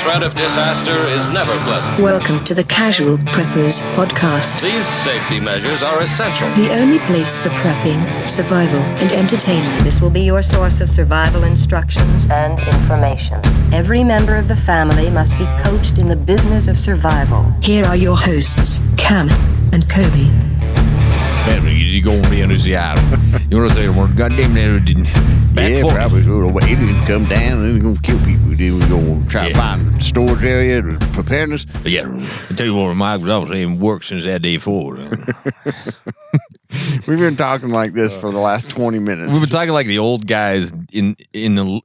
threat of disaster is never pleasant. Welcome to the Casual Preppers podcast. These safety measures are essential. The only place for prepping, survival, and entertainment. This will be your source of survival instructions and information. Every member of the family must be coached in the business of survival. Here are your hosts, Cam and Kobe. Man, you going down to Seattle. You want to say the word, goddamn it, didn't. Yeah, probably. So aliens come down and they're going to kill people. Then we're going to try to find a storage area, preparedness. Yeah, I tell you what, Mike, I was having work since that day forward. We've been talking like this for the last 20 minutes. We've been talking like the old guys in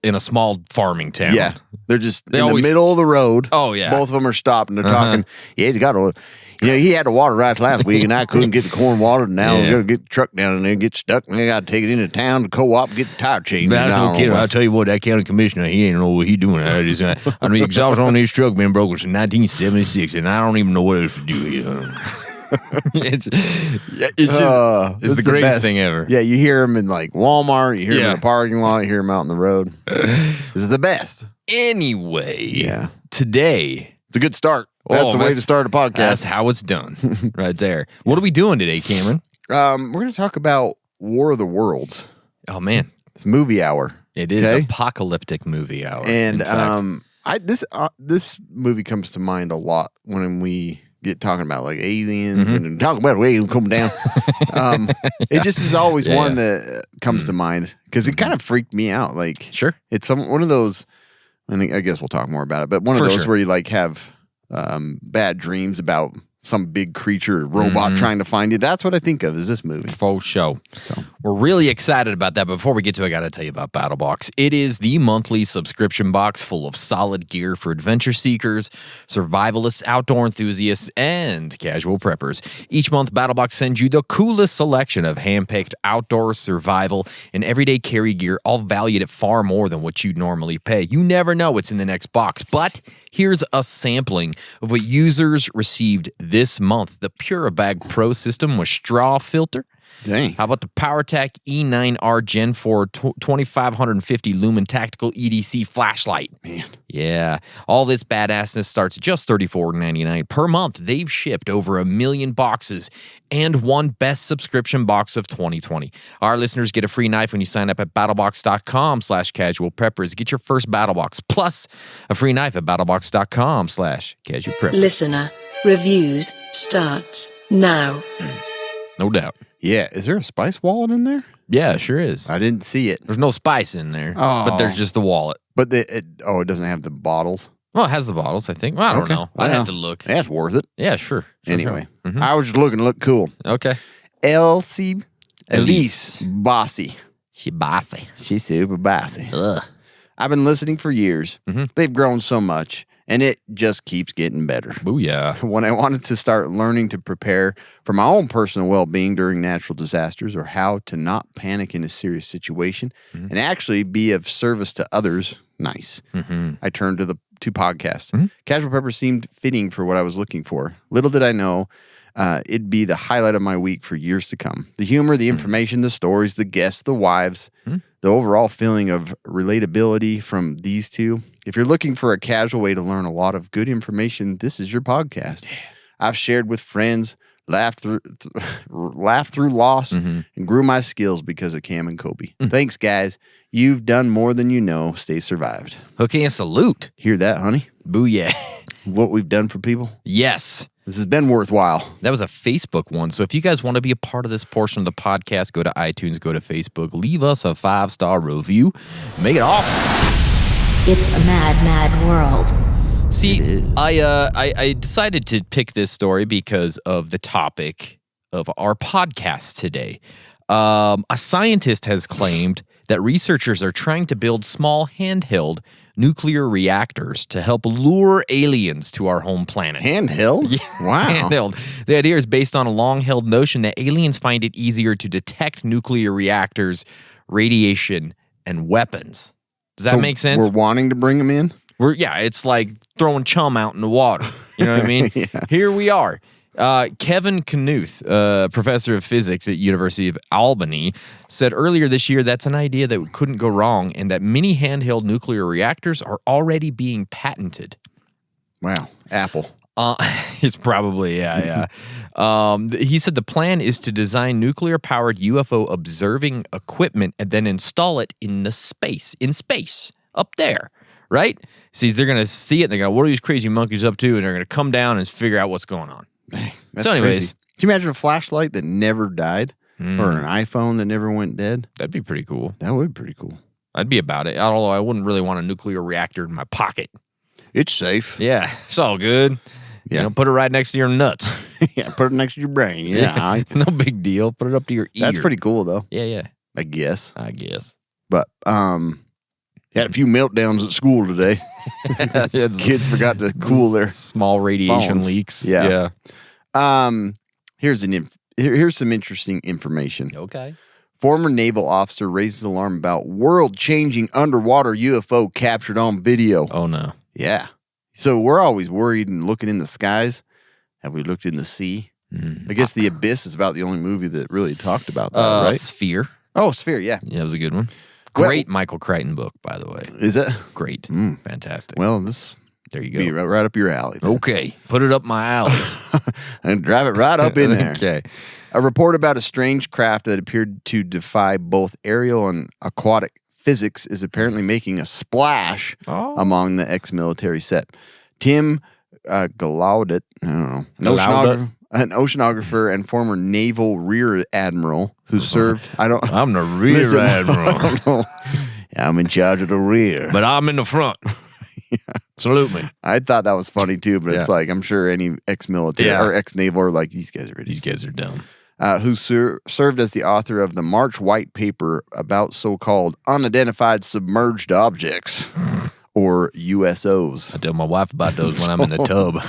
a small farming town. Yeah, they're just in the middle of the road. Oh, yeah. Both of them are stopped and they're talking. Yeah, he's got to. You know, he had the water right last week, and I couldn't get the corn watered. And now we're going to get the truck down in there and get stuck, and they got to take it into town to co-op, get the tire changed. But I no kidding. I'll tell you what, that county commissioner, he ain't know what he doing. I mean, exhaust on this truck been broken since 1976, and I don't even know what else to do here. It's the greatest thing ever. Yeah, you hear him in like Walmart, you hear him in the parking lot, you hear him out in the road. This is the best. Anyway, today. It's a good start. That's the way to start a podcast. That's how it's done, right there. What are we doing today, Cameron? We're going to talk about War of the Worlds. Oh, man. It's movie hour. It is apocalyptic movie hour. And this movie comes to mind a lot when we get talking about like aliens and talk about aliens coming down. It just is always one that comes to mind because it kind of freaked me out. Like, it's one of those, I guess we'll talk more about it, but one of those where you like have bad dreams about some big creature or robot trying to find you. That's what I think of is this movie. Faux show. So we're really excited about that. But before we get to it, I got to tell you about BattleBox. It is the monthly subscription box full of solid gear for adventure seekers, survivalists, outdoor enthusiasts, and casual preppers. Each month, BattleBox sends you the coolest selection of hand-picked outdoor survival and everyday carry gear, all valued at far more than what you'd normally pay. You never know what's in the next box, but here's a sampling of what users received this month. The Purabag Pro system with straw filter. Dang. How about the PowerTac E9R Gen 4 2550 lumen tactical EDC flashlight? Man. Yeah. All this badassness starts at just $34.99 per month. They've shipped over 1 million boxes and won best subscription box of 2020. Our listeners get a free knife when you sign up at battlebox.com/casualpreppers. Get your first BattleBox plus a free knife at battlebox.com/casualpreppers. Listener reviews starts now. No doubt. Yeah, is there a spice wallet in there? Yeah, sure is. I didn't see it. There's no spice in there, but there's just the wallet. But it doesn't have the bottles? Well, it has the bottles, I think. Well, I don't know. I'd have to look. That's worth it. Yeah, sure. Anyway, I was just looking to look cool. Okay. Elise Bossy. She bossy. She's super bossy. Ugh. I've been listening for years. They've grown so much, and it just keeps getting better. Booyah. When I wanted to start learning to prepare for my own personal well-being during natural disasters or how to not panic in a serious situation and actually be of service to others, I turned to the two podcasts. Casual Preppers seemed fitting for what I was looking for. Little did I know it'd be the highlight of my week for years to come. The humor, the information, the stories, the guests, the wives, the overall feeling of relatability from these two. If you're looking for a casual way to learn a lot of good information, this is your podcast. Yeah. I've shared with friends, laughed through loss, and grew my skills because of Cam and Kobe. Thanks, guys. You've done more than you know. Stay survived. Okay, and salute. Hear that, honey? Booyah. What we've done for people? Yes. This has been worthwhile. That was a Facebook one. So if you guys want to be a part of this portion of the podcast, go to iTunes, go to Facebook, leave us a 5-star review. Make it awesome. It's a mad, mad world. See, I decided to pick this story because of the topic of our podcast today. A scientist has claimed that researchers are trying to build small handheld nuclear reactors to help lure aliens to our home planet. Handheld? Yeah, wow. Handheld. The idea is based on a long-held notion that aliens find it easier to detect nuclear reactors, radiation, and weapons. Does that make sense? We're wanting to bring them in? It's like throwing chum out in the water. You know what I mean? Yeah. Here we are. Kevin Knuth, professor of physics at University of Albany, said earlier this year that's an idea that couldn't go wrong and that many handheld nuclear reactors are already being patented. Wow. Apple. It's probably, yeah. He said the plan is to design nuclear-powered UFO observing equipment and then install it in space, up there, right? See, they're going to see it, and they're going to, what are these crazy monkeys up to? And they're going to come down and figure out what's going on. Dang, that's So anyways. crazy. Can you imagine a flashlight that never died? Or an iPhone that never went dead? That'd be pretty cool. That would be pretty cool. I'd be about it, although I wouldn't really want a nuclear reactor in my pocket. It's safe. Yeah, it's all good. Yeah. You know, put it right next to your nuts. Yeah, put it next to your brain. Yeah. No big deal. Put it up to your ear. That's pretty cool, though. Yeah. I guess. But, had a few meltdowns at school today. Kids forgot to cool their small radiation phones. leaks. Yeah. Here's some interesting information. Okay. Former naval officer raises alarm about world-changing underwater UFO captured on video. Oh, no. Yeah. So we're always worried and looking in the skies. Have we looked in the sea? I guess The Abyss is about the only movie that really talked about that, right? Sphere. Oh, Sphere, yeah. Yeah, it was a good one. Well- Great Michael Crichton book, by the way. Is it? Great. Fantastic. Well, this there you be go. right up your alley. then. Okay. Put it up my alley. And drive it right up in there. Okay. A report about a strange craft that appeared to defy both aerial and aquatic physics is apparently making a splash among the ex-military set. Tim Gallaudet, I don't know, an oceanographer and former naval rear admiral who served. I'm the rear admiral. I'm in charge of the rear. But I'm in the front. Salute me. I thought that was funny too, but it's like I'm sure any ex-military or ex-naval are like, these guys are idiots. These guys are dumb. Who served as the author of the March White Paper about so-called unidentified submerged objects, or USOs. I tell my wife about those when I'm in the tub.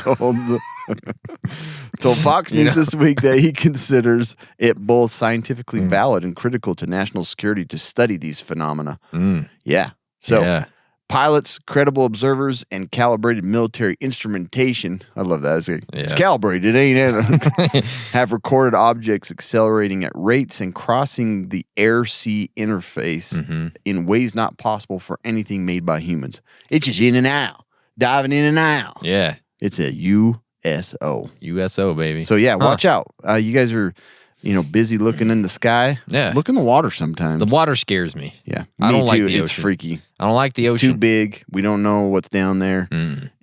Told Fox News this week that he considers it both scientifically valid and critical to national security to study these phenomena. Yeah. So pilots, credible observers, and calibrated military instrumentation. I love that. It's calibrated, ain't it? Have recorded objects accelerating at rates and crossing the air-sea interface in ways not possible for anything made by humans. It's just in and out, diving in and out. Yeah. It's a USO. USO, baby. So, watch out. You guys are... busy looking in the sky. Yeah. Look in the water sometimes. The water scares me. Yeah. I don't like too. the It's ocean. freaky. I don't like the It's ocean. too big. We don't know what's down there.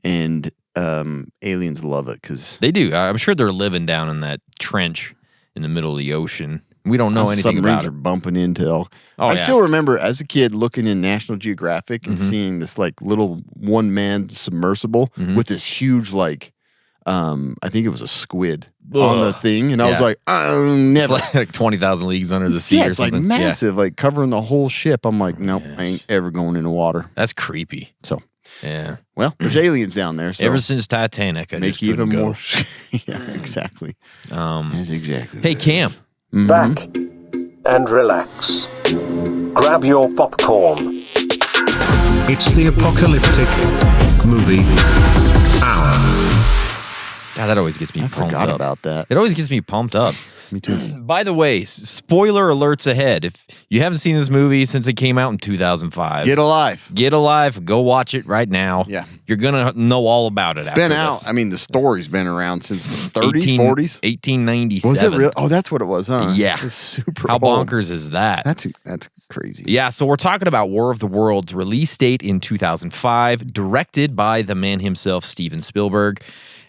And aliens love it because They do. I'm sure they're living down in that trench in the middle of the ocean. We don't know anything submarines about are it. bumping into. I yeah. still remember as a kid looking in National Geographic and seeing this like little one-man submersible with this huge I think it was a squid on the thing, and I was like, never. It's like 20,000 leagues under the sea Yeah, or it's like something. massive, like covering the whole ship. I'm like, nope, I ain't ever going in the water. That's creepy. So, Yeah. well, there's aliens down there. So Ever since Titanic, I make just you even couldn't more. go. Yeah, exactly. That's exactly. Hey, right. Cam. Back and relax. Grab your popcorn. It's the Apocalyptic Movie Hour. God, that always gets me I pumped forgot up. about that. It always gets me pumped up. Me too. By the way, spoiler alerts ahead. If you haven't seen this movie since it came out in 2005, Get alive. get alive. Go watch it right now. Yeah. You're going to know all about it. It's after been out. this. I mean, the story's been around since the 30s, 40s. 1897. Was it real? Oh, that's what it was, huh? Yeah. It's super How old. bonkers is that? That's crazy. Yeah, so we're talking about War of the Worlds, release date in 2005, directed by the man himself, Steven Spielberg.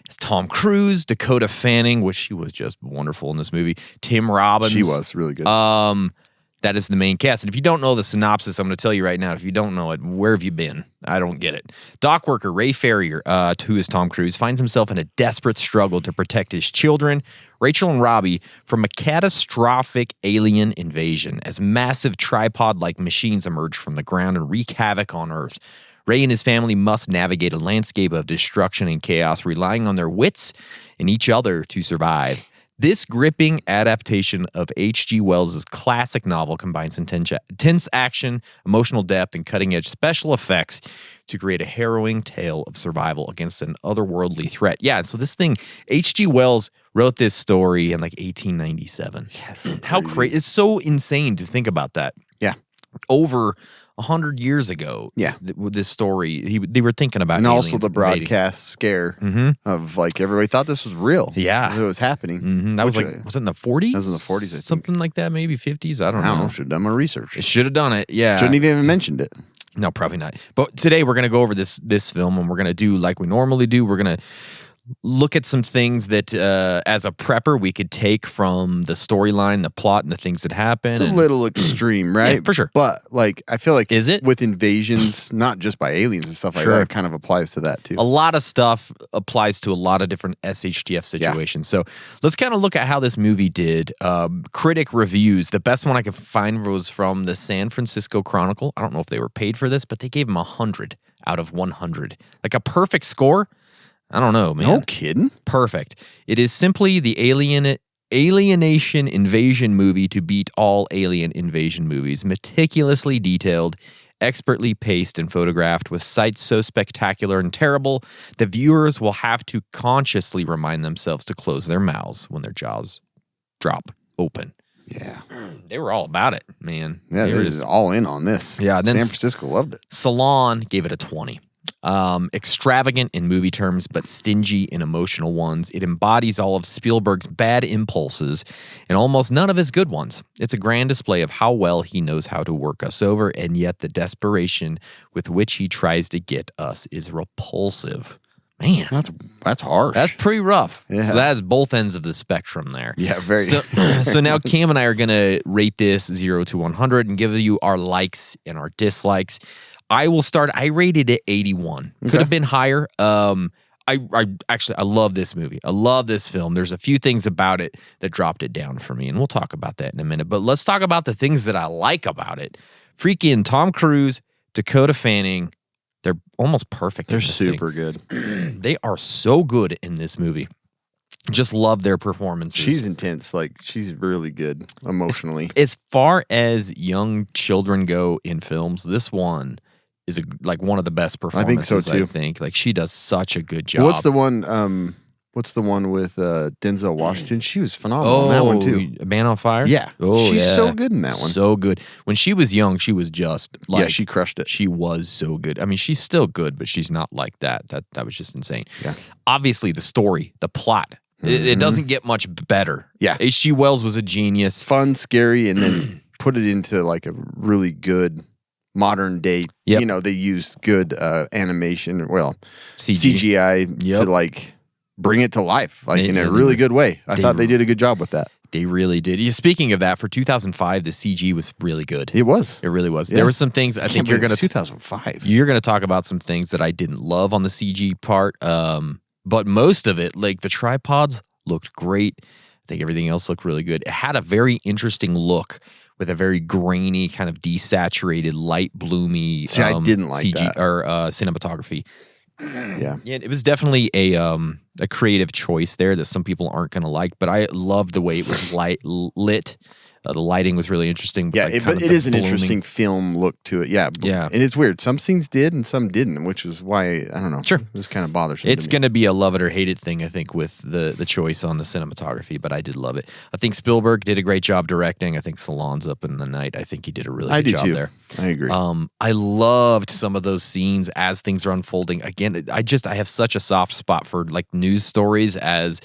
It's Tom Cruise, Dakota Fanning, which she was just wonderful in this movie, Tim Robbins. She was really good. That is the main cast. And if you don't know the synopsis, I'm going to tell you right now. If you don't know it, where have you been? I don't get it. Dock worker Ray Ferrier, who is Tom Cruise, finds himself in a desperate struggle to protect his children, Rachel and Robbie, from a catastrophic alien invasion as massive tripod-like machines emerge from the ground and wreak havoc on Earth. Ray and his family must navigate a landscape of destruction and chaos, relying on their wits and each other to survive. This gripping adaptation of H.G. Wells' classic novel combines intense action, emotional depth, and cutting-edge special effects to create a harrowing tale of survival against an otherworldly threat. Yeah, so this thing, H.G. Wells wrote this story in like 1897. Yes, how crazy. It's so insane to think about that. Yeah. Over 100 years ago. Yeah. With this story, they were thinking about and also aliens the invading. broadcast scare of like everybody thought this was real. Yeah. It was happening. That was like, was it in the 40s? That was in the 40s, I think. Something like that, maybe 50s. I don't I don't know. know. Should have done my research. It should have done it. Yeah. Shouldn't have even mentioned it. No, probably not. But today we're going to go over this film, and we're going to do like we normally do. We're going to look at some things that, as a prepper, we could take from the storyline, the plot, and the things that happen. It's a little extreme, right? Yeah, for sure. But like, I feel like Is it? with invasions, not just by aliens and stuff like Sure. that, it kind of applies to that too. A lot of stuff applies to a lot of different SHTF situations. So let's kind of look at how this movie did. Critic reviews. The best one I could find was from the San Francisco Chronicle. I don't know if they were paid for this, but they gave him 100 out of 100. Like a perfect score. I don't know, man. No kidding. Perfect. It is simply the alienation invasion movie to beat all alien invasion movies. Meticulously detailed, expertly paced and photographed with sights so spectacular and terrible, the viewers will have to consciously remind themselves to close their mouths when their jaws drop open. Yeah. They were all about it, man. Yeah, They they're were just all in on this. Yeah, then San Francisco loved it. Salon gave it a 20. Extravagant in movie terms, but stingy in emotional ones. It embodies all of Spielberg's bad impulses and almost none of his good ones. It's a grand display of how well he knows how to work us over, and yet the desperation with which he tries to get us is repulsive. Man, That's harsh. that's pretty rough. Yeah. So that is both ends of the spectrum there. Yeah, very. So now Cam and I are going to rate this 0 to 100 and give you our likes and our dislikes. I will start. I rated it 81. Could have been higher. I love this movie. I love this film. There's a few things about it that dropped it down for me, and we'll talk about that in a minute. But let's talk about the things that I like about it. Freaking Tom Cruise, Dakota Fanning, they're almost perfect. They're in this super thing. good. They are so good in this movie. Just love their performances. She's intense. Like, she's really good emotionally. As far as young children go in films, this one is like one of the best performances. too. I think like she does such a good job. What's the one? What's the one with Denzel Washington? She was phenomenal in that one too. Man on Fire? Yeah. Oh, She's yeah. so good in that one. So good. When she was young, she was just like... Yeah, she crushed it. She was so good. I mean, she's still good, but she's not like that. That was just insane. Yeah. Obviously, the story, the plot, it doesn't get much better. Yeah. H.G. Wells was a genius. Fun, scary, and then put it into like a really good modern day. Yep. You know, they used good animation, well, CG. CGI Yep. to like bring it to life, like in a They- really good way. I they- thought they did a good job with that. They really did. Yeah, speaking of that, for 2005, the CG was really good. It was. It really was. Yeah. There were some things I think you're going to 2005. You're going to talk about some things that I didn't love on the CG part. But most of it, like the tripods looked great. I think everything else looked really good. It had a very interesting look with a very grainy, kind of desaturated, light, bloomy See, I didn't like CG that. or cinematography. Yeah. Yeah, it was definitely a creative choice there that some people aren't going to like, but I loved the way it was lit. The lighting was really interesting. Yeah, like, it, kind but of it the is an blooming- interesting film look to it. Yeah. Yeah. And it's weird. Some scenes did and some didn't, which is why, I don't know. Sure. It was kind of bothersome. It's to me. going to be a love it or hate it thing, I think, with the choice on the cinematography, but I did love it. I think Spielberg did a great job directing. I think Salon's up in the night. I think he did a really I good do job too. there. I agree. I loved some of those scenes as things are unfolding. Again, I have such a soft spot for like news stories as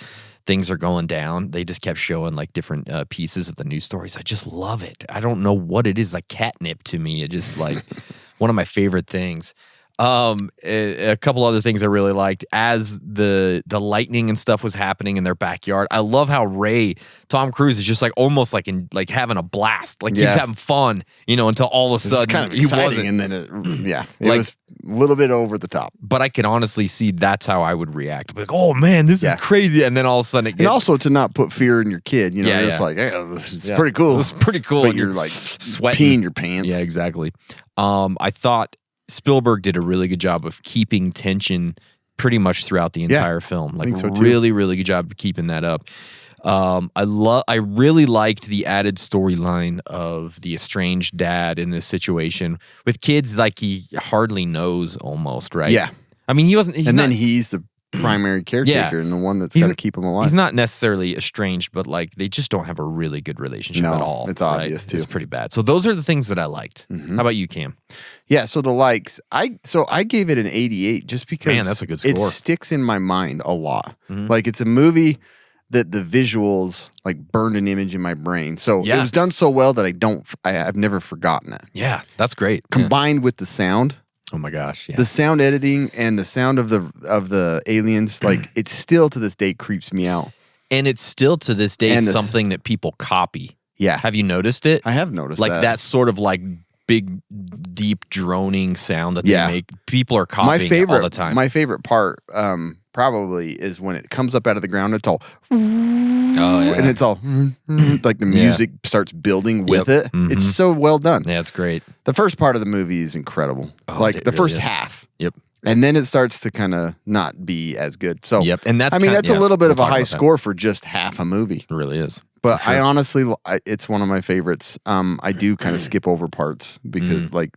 things are going down. They just kept showing like different pieces of the news stories. I just love it. I don't know what it is, like catnip to me. It just like one of my favorite things. A couple other things I really liked as the lightning and stuff was happening in their backyard. I love how Tom Cruise is just like almost like having a blast, like he's having fun, until all of a It's sudden kind of he exciting, wasn't. and then it Like- was a little bit over the top. But I can honestly see that's how I would react. Like, oh man, this is crazy, and then all of a sudden it And gets also to not put fear in your kid, Yeah, it's yeah. like, hey, it's Yeah. pretty cool. It's pretty cool. But and you're like sweating peeing your pants. Yeah, exactly. I thought Spielberg did a really good job of keeping tension pretty much throughout the entire film. Like think so, too. really, really good job of keeping that up. I really liked the added storyline of the estranged dad in this situation with kids like he hardly knows almost, right? Yeah. I mean, he wasn't. He's and not, then he's the primary caretaker and the one that's got to keep him alive. He's not necessarily estranged, but like they just don't have a really good relationship at all. It's obvious too. It's pretty bad. So those are the things that I liked. How about you, Cam? Yeah, so the likes, I gave it an 88 just because Man, that's a good score. It sticks in my mind a lot. Like it's a movie that the visuals like burned an image in my brain. So it was done so well that I've never forgotten it. Yeah, that's great. Combined with the sound. Oh my gosh, yeah. The sound editing and the sound of the aliens, like it still to this day creeps me out. And it's still to this day something that people copy. Yeah. Have you noticed it? I have noticed like that sort of like big, deep droning sound that they make. People are copying it all the time. My favorite part probably is when it comes up out of the ground. It's all, and it's all like the music starts building with it. It's so well done. Yeah, it's great. The first part of the movie is incredible. Like the first half. Yep. And then it starts to kind of not be as good. So and that's that's a little bit of a high score for just half a movie. It really is. But I honestly, it's one of my favorites. I do kind of skip over parts because like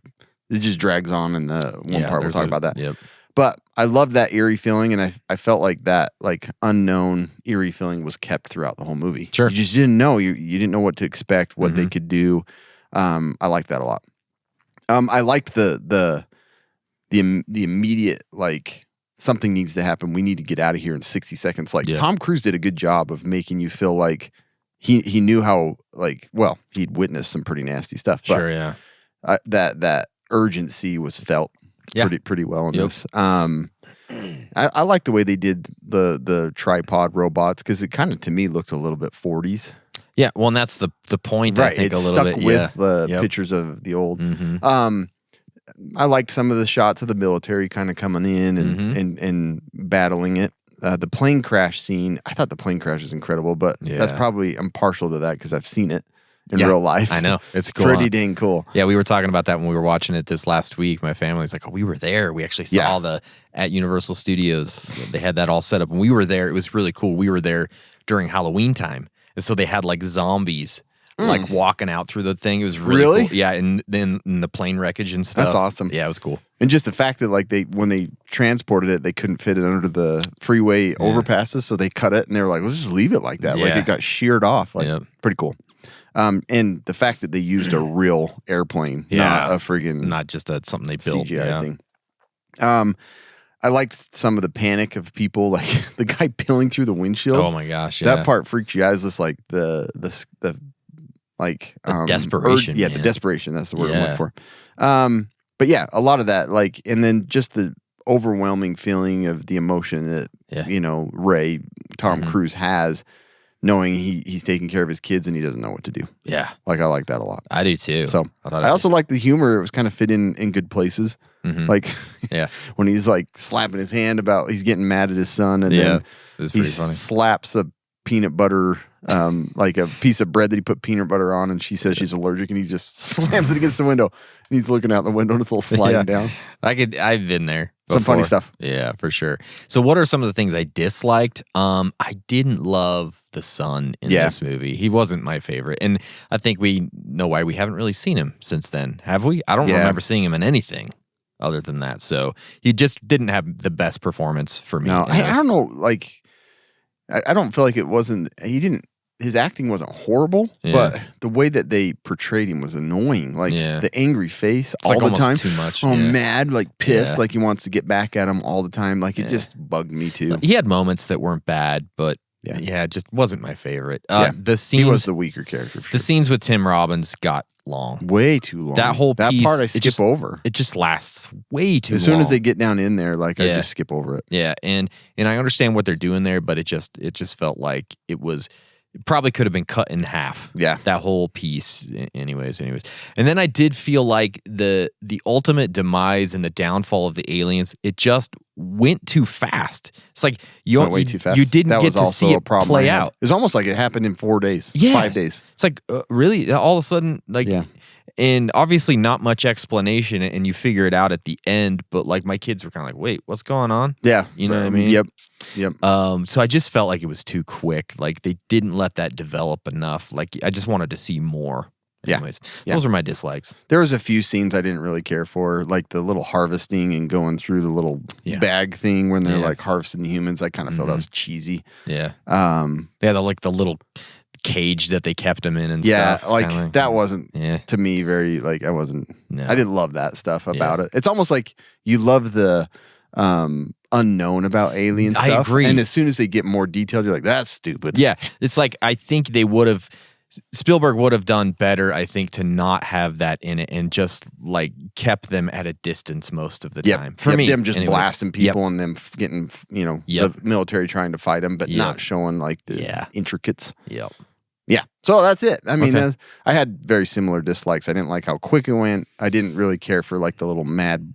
it just drags on in the one part. We'll talk about that. Yep. But I love that eerie feeling, and I felt like that like unknown eerie feeling was kept throughout the whole movie. Sure. You just didn't know. You didn't know what to expect, what they could do. I liked that a lot. I liked the immediate like something needs to happen. We need to get out of here in 60 seconds. Like Tom Cruise did a good job of making you feel like he knew how like he'd witnessed some pretty nasty stuff. But sure, yeah. That urgency was felt pretty well in this. I like the way they did the tripod robots because it kind of to me looked a little bit 40s. Yeah, well, and that's the point. Right, I think it's a little stuck bit with the pictures of the old. I liked some of the shots of the military kind of coming in and battling it. The plane crash scene, I thought the plane crash was incredible, but that's probably, I'm partial to that because I've seen it in real life. I know. It's cool. Pretty dang cool. Yeah, we were talking about that when we were watching it this last week. My family's like, oh, we were there. We actually saw at Universal Studios. They had that all set up. And we were there. It was really cool. We were there during Halloween time. And so they had like zombies like walking out through the thing. It was really cool. Yeah, and then the plane wreckage and stuff. That's awesome. Yeah, it was cool. And just the fact that like when they transported it, they couldn't fit it under the freeway overpasses, so they cut it and they were like, let's just leave it like that. Like it got sheared off. Like pretty cool. And the fact that they used a real airplane, not a friggin' not just something they built CGI thing. I liked some of the panic of people, like the guy peeling through the windshield. Oh my gosh, yeah. That part freaked you out. It's just like the desperation. The desperation. That's the word I'm looking for. But yeah, a lot of that, like, and then just the overwhelming feeling of the emotion that Tom Cruise has, knowing he's taking care of his kids and he doesn't know what to do. Yeah, like I like that a lot. I do too. So I also like the humor. It was kind of fit in good places. Like when he's like slapping his hand about he's getting mad at his son, and then he slaps a peanut butter, like a piece of bread that he put peanut butter on, and she says she's allergic, and he just slams it against the window, and he's looking out the window and it's all sliding down. I've been there before. Some funny stuff. Yeah, for sure. So what are some of the things I disliked? I didn't love the son in this movie. He wasn't my favorite, and I think we know why we haven't really seen him since then, have we? I don't remember seeing him in anything other than that. So he just didn't have the best performance for me. No, I don't know. Like, I don't feel like it wasn't. His acting wasn't horrible, but the way that they portrayed him was annoying. Like the angry face all the time, too much. Mad, like pissed, like he wants to get back at him all the time. Like it just bugged me too. He had moments that weren't bad, but it just wasn't my favorite. The scenes, he was the weaker character. For sure. The scenes with Tim Robbins got long, way too long. That whole piece, part I skip over. It just lasts way too long. As soon as they get down in there, like I just skip over it. Yeah, and I understand what they're doing there, but it just felt like it probably could have been cut in half. Yeah. That whole piece. Anyways. And then I did feel like the ultimate demise and the downfall of the aliens, it just went too fast. It's like went way too fast. You didn't get to see it play out. It was almost like it happened in 4 days, 5 days. It's like, really? All of a sudden, like... Yeah. And obviously not much explanation, and you figure it out at the end, but like my kids were kind of like, wait, what's going on? Yeah. You know what I mean? Yep. So I just felt like it was too quick. Like they didn't let that develop enough. Like I just wanted to see more Yeah. Anyways, Yeah. those are my dislikes. There was a few scenes I didn't really care for, like the little harvesting and going through the little bag thing when they're like harvesting the humans. I kind of felt that was cheesy. Yeah. Yeah, the little cage that they kept him in and stuff. Yeah, like that wasn't to me very I didn't love that stuff about it. It's almost like you love the unknown about alien stuff. I agree. And as soon as they get more detailed, you're like, that's stupid. Yeah. It's like I think Spielberg would have done better, I think, to not have that in it and just like kept them at a distance most of the time. For me, them just anyways. blasting people and them getting the military trying to fight them, but not showing like the intricates. Yep. Yeah. So that's it. I mean, I had very similar dislikes. I didn't like how quick it went. I didn't really care for like the little mad.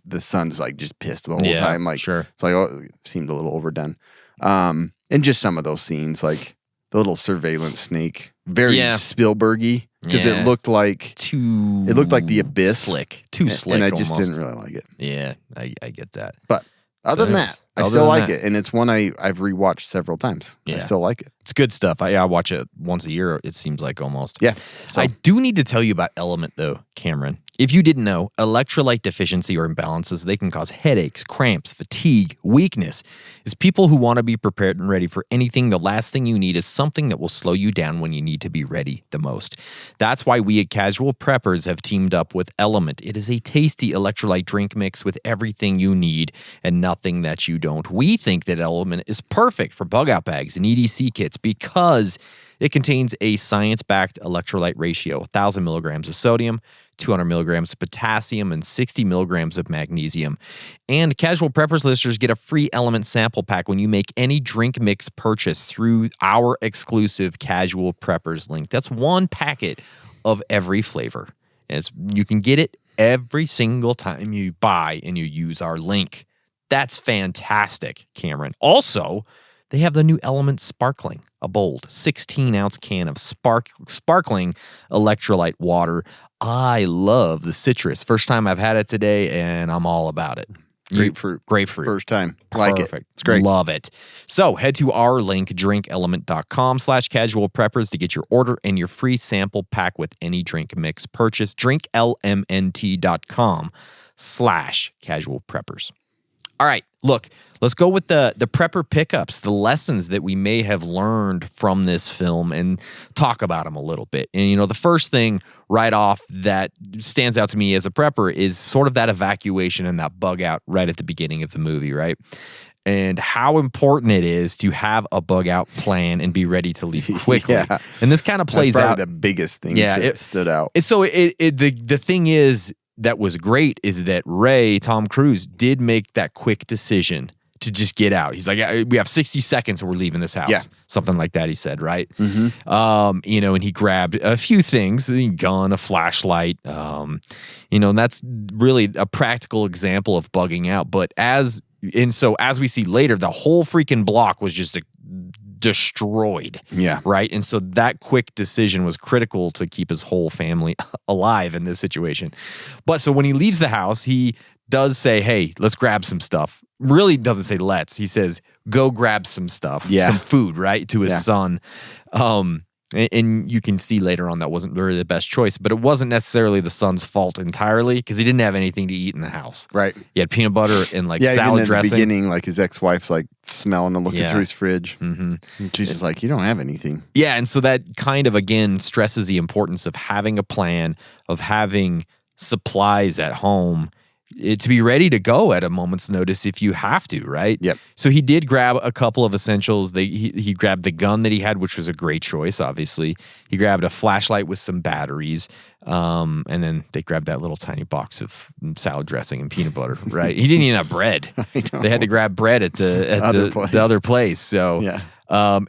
The son's like just pissed the whole time. Like, sure. It's like, it seemed a little overdone. And just some of those scenes, like the little surveillance snake, very Spielbergy, because it looked like the Abyss, slick, too slick, and I almost. just didn't really like it. Yeah, I get that. But other than that, I still like it, and it's one I've rewatched several times. I still like it. It's good stuff. I watch it once a year, it seems like almost. Yeah. So. I do need to tell you about Element, though, Cameron. If you didn't know, electrolyte deficiency or imbalances, they can cause headaches, cramps, fatigue, weakness. As people who want to be prepared and ready for anything, the last thing you need is something that will slow you down when you need to be ready the most. That's why we at Casual Preppers have teamed up with Element. It is a tasty electrolyte drink mix with everything you need and nothing that you don't. We think that Element is perfect for bug out bags and EDC kits because it contains a science-backed electrolyte ratio, 1,000 milligrams of sodium, 200 milligrams of potassium, and 60 milligrams of magnesium. And Casual Preppers listeners get a free Element sample pack when you make any drink mix purchase through our exclusive Casual Preppers link. That's one packet of every flavor. And you can get it every single time you buy and you use our link. That's fantastic, Cameron. Also, they have the new Element Sparkling, a bold 16-ounce can of sparkling electrolyte water. I love the citrus. First time I've had it today, and I'm all about it. Grapefruit. First time. Like it. Perfect. It's great. Love it. So head to our link, drinkelement.com/casualpreppers to get your order and your free sample pack with any drink mix purchase. drinklmnt.com/casualpreppers. All right, look, let's go with the prepper pickups, the lessons that we may have learned from this film and talk about them a little bit. And, the first thing right off that stands out to me as a prepper is sort of that evacuation and that bug out right at the beginning of the movie, right? And how important it is to have a bug out plan and be ready to leave quickly. Yeah. And this kind of plays That's out. probably the biggest thing that stood out. So the thing is, that was great is that Tom Cruise, did make that quick decision to just get out. He's like, we have 60 seconds and we're leaving this house. Yeah. Something like that, he said, right? Mm-hmm. And he grabbed a few things, a gun, a flashlight, and that's really a practical example of bugging out. But as we see later, the whole freaking block was just destroyed. Yeah. Right. And so that quick decision was critical to keep his whole family alive in this situation. But so when he leaves the house, he does say, hey, let's grab some stuff. Really doesn't say let's. He says, go grab some stuff, some food, right, to his son. And you can see later on that wasn't really the best choice, but it wasn't necessarily the son's fault entirely because he didn't have anything to eat in the house. Right. He had peanut butter and salad even dressing. At the beginning, like his ex-wife's like smelling and looking through his fridge. Mm-hmm. And she's just like, you don't have anything. Yeah, and so that kind of, again, stresses the importance of having a plan, of having supplies at home to be ready to go at a moment's notice if you have to, right? Yep. So he did grab a couple of essentials. He grabbed the gun that he had, which was a great choice, obviously. He grabbed a flashlight with some batteries, and then they grabbed that little tiny box of salad dressing and peanut butter, right? He didn't even have bread. They had to grab bread at the other place. So,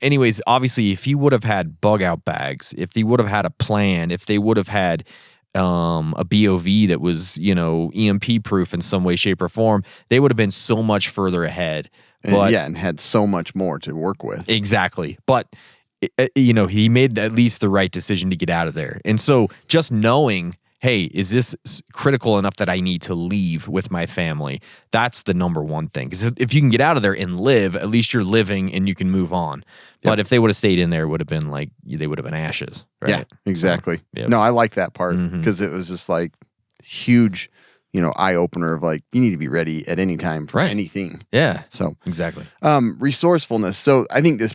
anyways, obviously, if he would have had bug out bags, if he would have had a plan, if they would have had a BOV that was, EMP proof in some way, shape, or form, they would have been so much further ahead. But, and had so much more to work with. Exactly. But, he made at least the right decision to get out of there. And so just knowing, hey, is this critical enough that I need to leave with my family? That's the number one thing. Because if you can get out of there and live, at least you're living and you can move on. But if they would have stayed in there, it would have been like, they would have been ashes. Right? Yeah, exactly. So, No, I like that part because it was just like huge, eye opener of like, you need to be ready at any time for anything. Yeah. So exactly. Resourcefulness. So I think this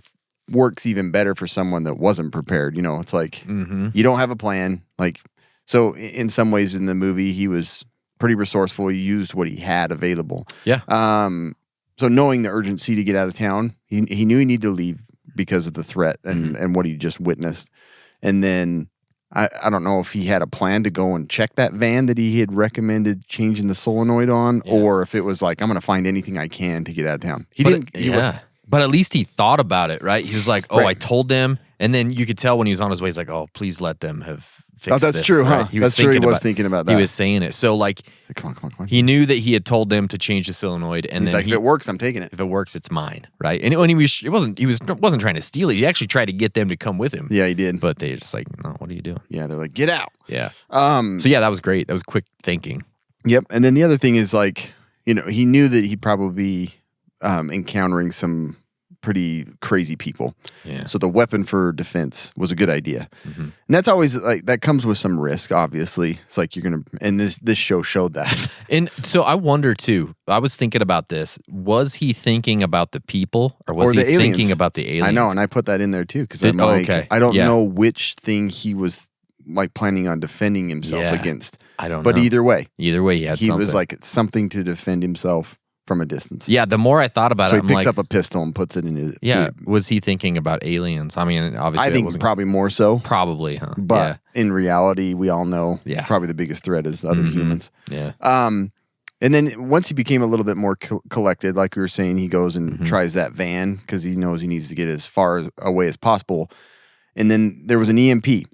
works even better for someone that wasn't prepared. It's like you don't have a plan. Like, so in some ways in the movie, he was pretty resourceful. He used what he had available. Yeah. So knowing the urgency to get out of town, he knew he needed to leave because of the threat and what he just witnessed. And then I don't know if he had a plan to go and check that van that he had recommended changing the solenoid on, or if it was like, I'm going to find anything I can to get out of town. But at least he thought about it, right? He was like, I told them. And then you could tell when he was on his way, he's like, oh, please let them have fixed that's this. true, right? huh? He was thinking about that. He was saying it. So like, come on. He knew that he had told them to change the solenoid. And he's then like, if it works, I'm taking it. If it works, it's mine, right? And he wasn't trying to steal it. He actually tried to get them to come with him. Yeah, he did. But they just like, no, what are you doing? Yeah, they're like, get out. Yeah. So yeah, that was great. That was quick thinking. Yep. And then the other thing is like, he knew that he'd probably be encountering some pretty crazy people. Yeah. So the weapon for defense was a good idea. And that's always like, that comes with some risk, obviously. It's like and this show showed that. And so I wonder too, I was thinking about this. Was he thinking about the people or was he thinking about the aliens? I know. And I put that in there too. Cause I'm like, I don't know which thing he was like planning on defending himself against. I don't know. But either way, he had something. Was like something to defend himself from a distance. Yeah, the more I thought about so it, he picks up a pistol and puts it in his... Yeah, was he thinking about aliens? I mean, obviously... I think probably more so. Probably, huh? But in reality, we all know probably the biggest threat is other humans. Yeah. And then once he became a little bit more collected, like we were saying, he goes and tries that van because he knows he needs to get as far away as possible. And then there was an EMP.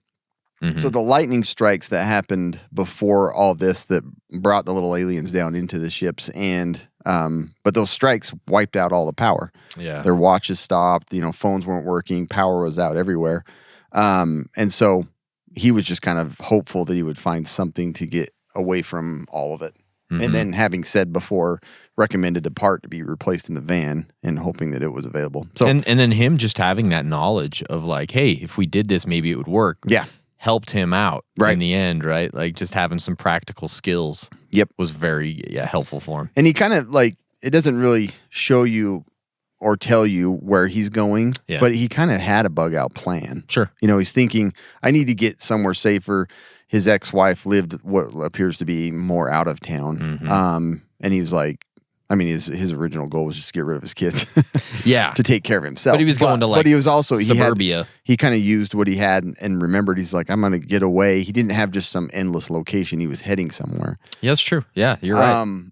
So the lightning strikes that happened before all this that brought the little aliens down into the ships, and but those strikes wiped out all the power. Yeah, their watches stopped. Phones weren't working. Power was out everywhere. And so he was just kind of hopeful that he would find something to get away from all of it. And then, having said before, recommended a part to be replaced in the van, and hoping that it was available. So and then him just having that knowledge of like, hey, if we did this, maybe it would work. Yeah. Helped him out in the end, right? Like just having some practical skills was very helpful for him. And he kind of like, it doesn't really show you or tell you where he's going, but he kind of had a bug out plan. Sure. He's thinking, I need to get somewhere safer. His ex-wife lived what appears to be more out of town. And he was like, I mean, his original goal was just to get rid of his kids. To take care of himself. But he was going to like but he was also suburbia. He kind of used what he had and remembered. He's like, I'm going to get away. He didn't have just some endless location. He was heading somewhere. Yeah, that's true. Yeah, you're right.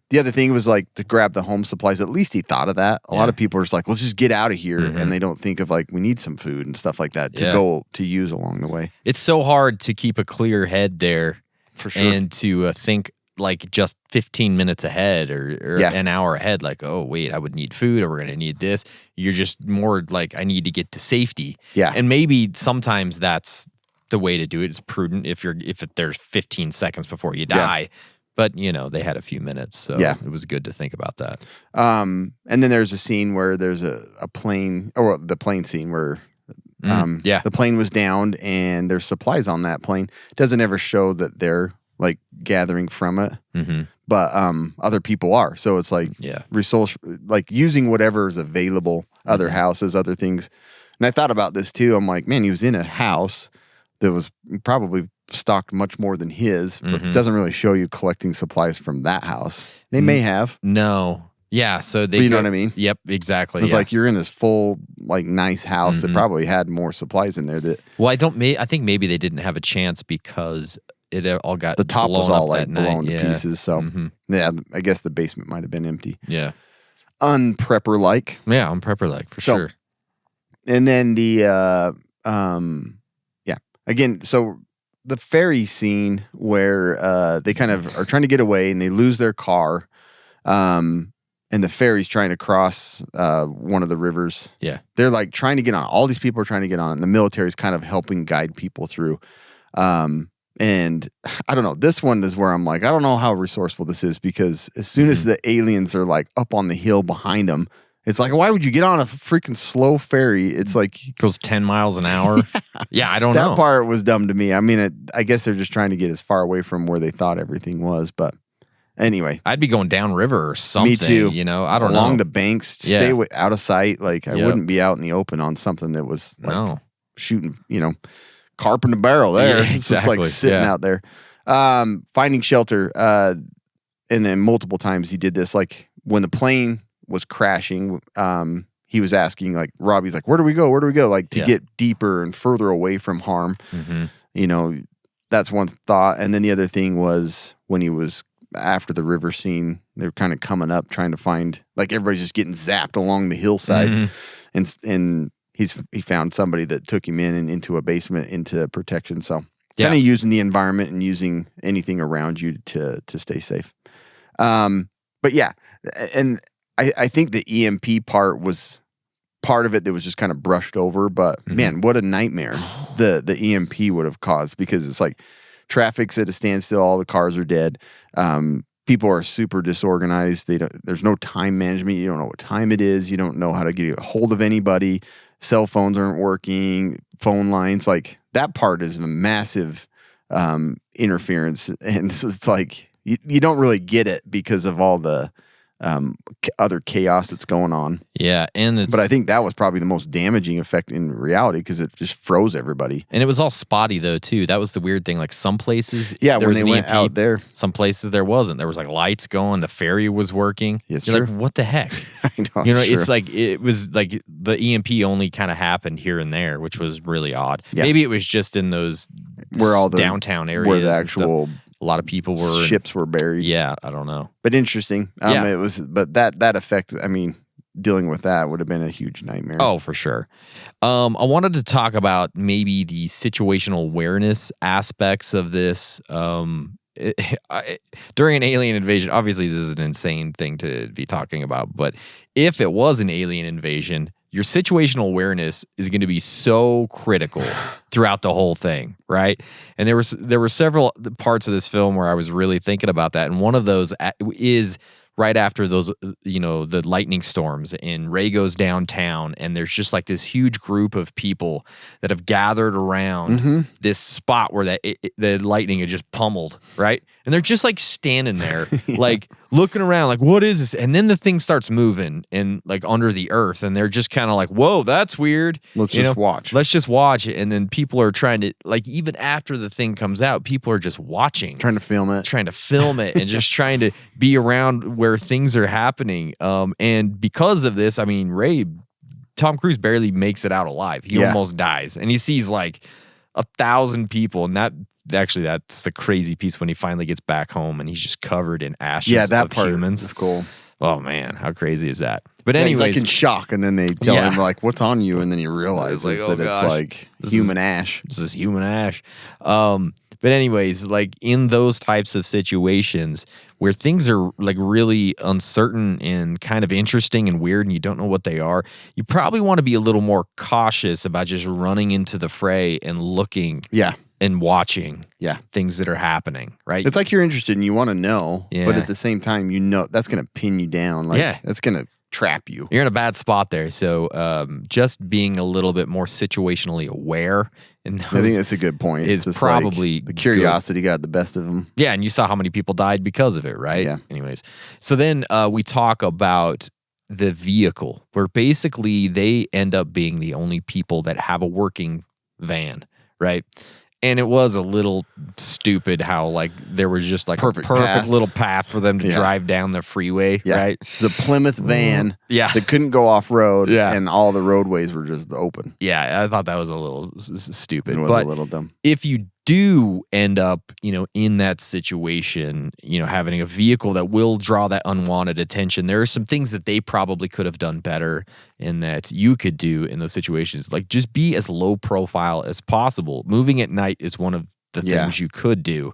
The other thing was like to grab the home supplies. At least he thought of that. A lot of people are just like, let's just get out of here. And they don't think of like, we need some food and stuff like that to go to use along the way. It's so hard to keep a clear head there. For sure. And to think like just 15 minutes ahead or an hour ahead, like, oh, wait, I would need food or we're going to need this. You're just more like, I need to get to safety. Yeah. And maybe sometimes that's the way to do it. It's prudent if there's 15 seconds before you die. Yeah. But, they had a few minutes, so it was good to think about that. And then there's a scene where there's a plane, or the plane scene where the plane was downed and there's supplies on that plane. It doesn't ever show that they're like gathering from it, but other people are. So it's like like using whatever is available, other houses, other things. And I thought about this too. I'm like, man, he was in a house that was probably stocked much more than his, but it doesn't really show you collecting supplies from that house. They may have. No. Yeah, so they... But you know what I mean? Yep, exactly. It's like you're in this full, like, nice house that probably had more supplies in there that... Well, I think maybe they didn't have a chance because it all got the top was all like blown to night. pieces. So yeah, I guess the basement might have been empty. Yeah, unprepper like. Yeah, unprepper like for sure. And then the again. So the ferry scene where they kind of are trying to get away and they lose their car, and the ferry's trying to cross one of the rivers. Yeah, they're like trying to get on. All these people are trying to get on, and the military's kind of helping guide people through. And I don't know. This one is where I'm like, I don't know how resourceful this is, because as soon as the aliens are like up on the hill behind them, it's like, why would you get on a freaking slow ferry? It's like goes 10 miles an hour. Yeah, I don't know. That part was dumb to me. I mean, I guess they're just trying to get as far away from where they thought everything was. But anyway, I'd be going downriver or something. Me too. You know, I don't know. Along the banks, stay out of sight. Like I Yep. wouldn't be out in the open on something that was like No. shooting, carp in the barrel there. Yeah, It's just like exactly. sitting Yeah. out there. Finding shelter. And then multiple times he did this. Like when the plane was crashing, he was asking, like, Robbie's like, where do we go? Where do we go? Like to get deeper and further away from harm. Mm-hmm. That's one thought. And then the other thing was when he was after the river scene, they were kind of coming up trying to find, like, everybody's just getting zapped along the hillside. Mm-hmm. And he found somebody that took him in and into a basement into protection. So Yeah. kind of using the environment and using anything around you to stay safe. But yeah, and I think the EMP part was part of it that was just kind of brushed over, but man, what a nightmare the EMP would have caused, because it's like traffic's at a standstill, all the cars are dead. People are super disorganized. There's no time management. You don't know what time it is. You don't know how to get a hold of anybody. Cell phones aren't working, phone lines, like that part is a massive interference. And it's like, you don't really get it because of all the other chaos that's going on. Yeah, But I think that was probably the most damaging effect in reality, because it just froze everybody. And it was all spotty though too. That was the weird thing. Like some places, Yeah, there when was they an went EMP, out there. some places there wasn't. There was like lights going. The ferry was working. Yes, You're sure. like, what the heck? I know. It's like it was like the EMP only kind of happened here and there, which was really odd. Yeah. Maybe it was just in those Where all the downtown areas, where the and stuff. actual A lot of people were ships were buried. Yeah, I don't know. But interesting. Yeah. It was, but that effect, I mean, dealing with that would have been a huge nightmare. Oh, for sure. I wanted to talk about maybe the situational awareness aspects of this. During an alien invasion, obviously this is an insane thing to be talking about, but if it was an alien invasion, your situational awareness is going to be so critical throughout the whole thing, right? And there were several parts of this film where I was really thinking about that, and one of those is right after those, the lightning storms, and Ray goes downtown, and there's just like this huge group of people that have gathered around this spot where the lightning had just pummeled, right? And they're just like standing there, like looking around, like, what is this? And then the thing starts moving and like under the earth, and they're just kind of like, whoa, that's weird. Let's just watch. Let's just watch it. And then people are trying to, like, even after the thing comes out, people are just watching. Trying to film it And just trying to be around where things are happening. And because of this, I mean, Tom Cruise barely makes it out alive. He almost dies. And he sees like 1,000 people. And that's the crazy piece when he finally gets back home and he's just covered in ashes that of part humans. is cool. Oh man, how crazy is that? But He's anyways, like in shock, and then they tell him like, "What's on you?" And then he realizes It's like, oh, that gosh. it's like This human ash. This is human ash. But anyways, like in those types of situations where things are like really uncertain and kind of interesting and weird and you don't know what they are, you probably want to be a little more cautious about just running into the fray and looking and watching things that are happening, right? It's like you're interested and you want to know, but Yeah. at the same time, you know that's going to pin you down. Like, that's going to trap you. You're in a bad spot there. So just being a little bit more situationally aware. And I think that's a good point. Is It's just probably like the curiosity got the best of them. Yeah, and you saw how many people died because of it, right? Yeah. Anyways, so then we talk about the vehicle, where basically they end up being the only people that have a working van, right? And it was a little stupid how like there was just like Perfect a perfect path. little path for them to drive down the freeway, right? It's a Plymouth van that couldn't go off road, Yeah. and all the roadways were just open. Yeah, I thought that was a little stupid. It was but a little dumb. if you do end up, in that situation, having a vehicle that will draw that unwanted attention, there are some things that they probably could have done better and that you could do in those situations. Like just be as low profile as possible. Moving at night is one of the things you could do.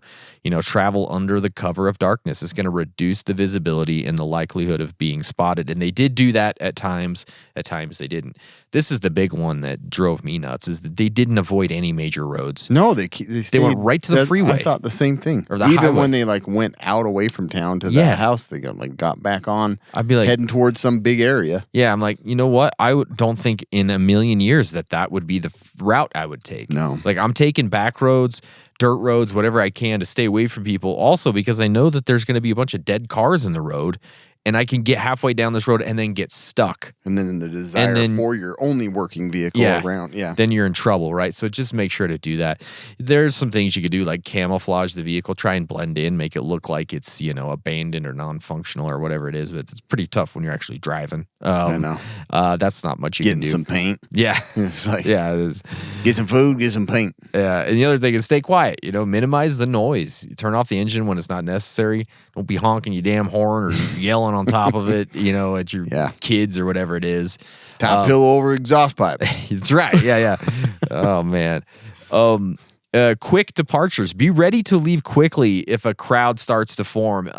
Travel under the cover of darkness is going to reduce the visibility and the likelihood of being spotted. And they did do that at times. At times they didn't. This is the big one that drove me nuts, is that they didn't avoid any major roads. No, they went right to the freeway. I thought the same thing. Or the Even highway. when they went out away from town to the house, they got back on. I'd be like, heading towards some big area. Yeah, I'm like, you know what? Don't think in a million years that would be the route I would take. No. Like, I'm taking back roads, dirt roads, whatever I can to stay away from people. Also, because I know that there's going to be a bunch of dead cars in the road, and I can get halfway down this road and then get stuck. And then the desire for your only working vehicle around. Yeah. Then you're in trouble, right? So just make sure to do that. There's some things you could do, like camouflage the vehicle, try and blend in, make it look like it's, abandoned or non-functional or whatever it is. But it's pretty tough when you're actually driving. I know. That's not much you can do. Getting some paint. Yeah. It's like, yeah. It is. Get some food, get some paint. Yeah. And the other thing is stay quiet, minimize the noise. You turn off the engine when it's not necessary. Don't be honking your damn horn or yelling on top of it, at your kids or whatever it is. Top pillow over exhaust pipe. That's right. Yeah. Oh, man. Quick departures. Be ready to leave quickly if a crowd starts to form,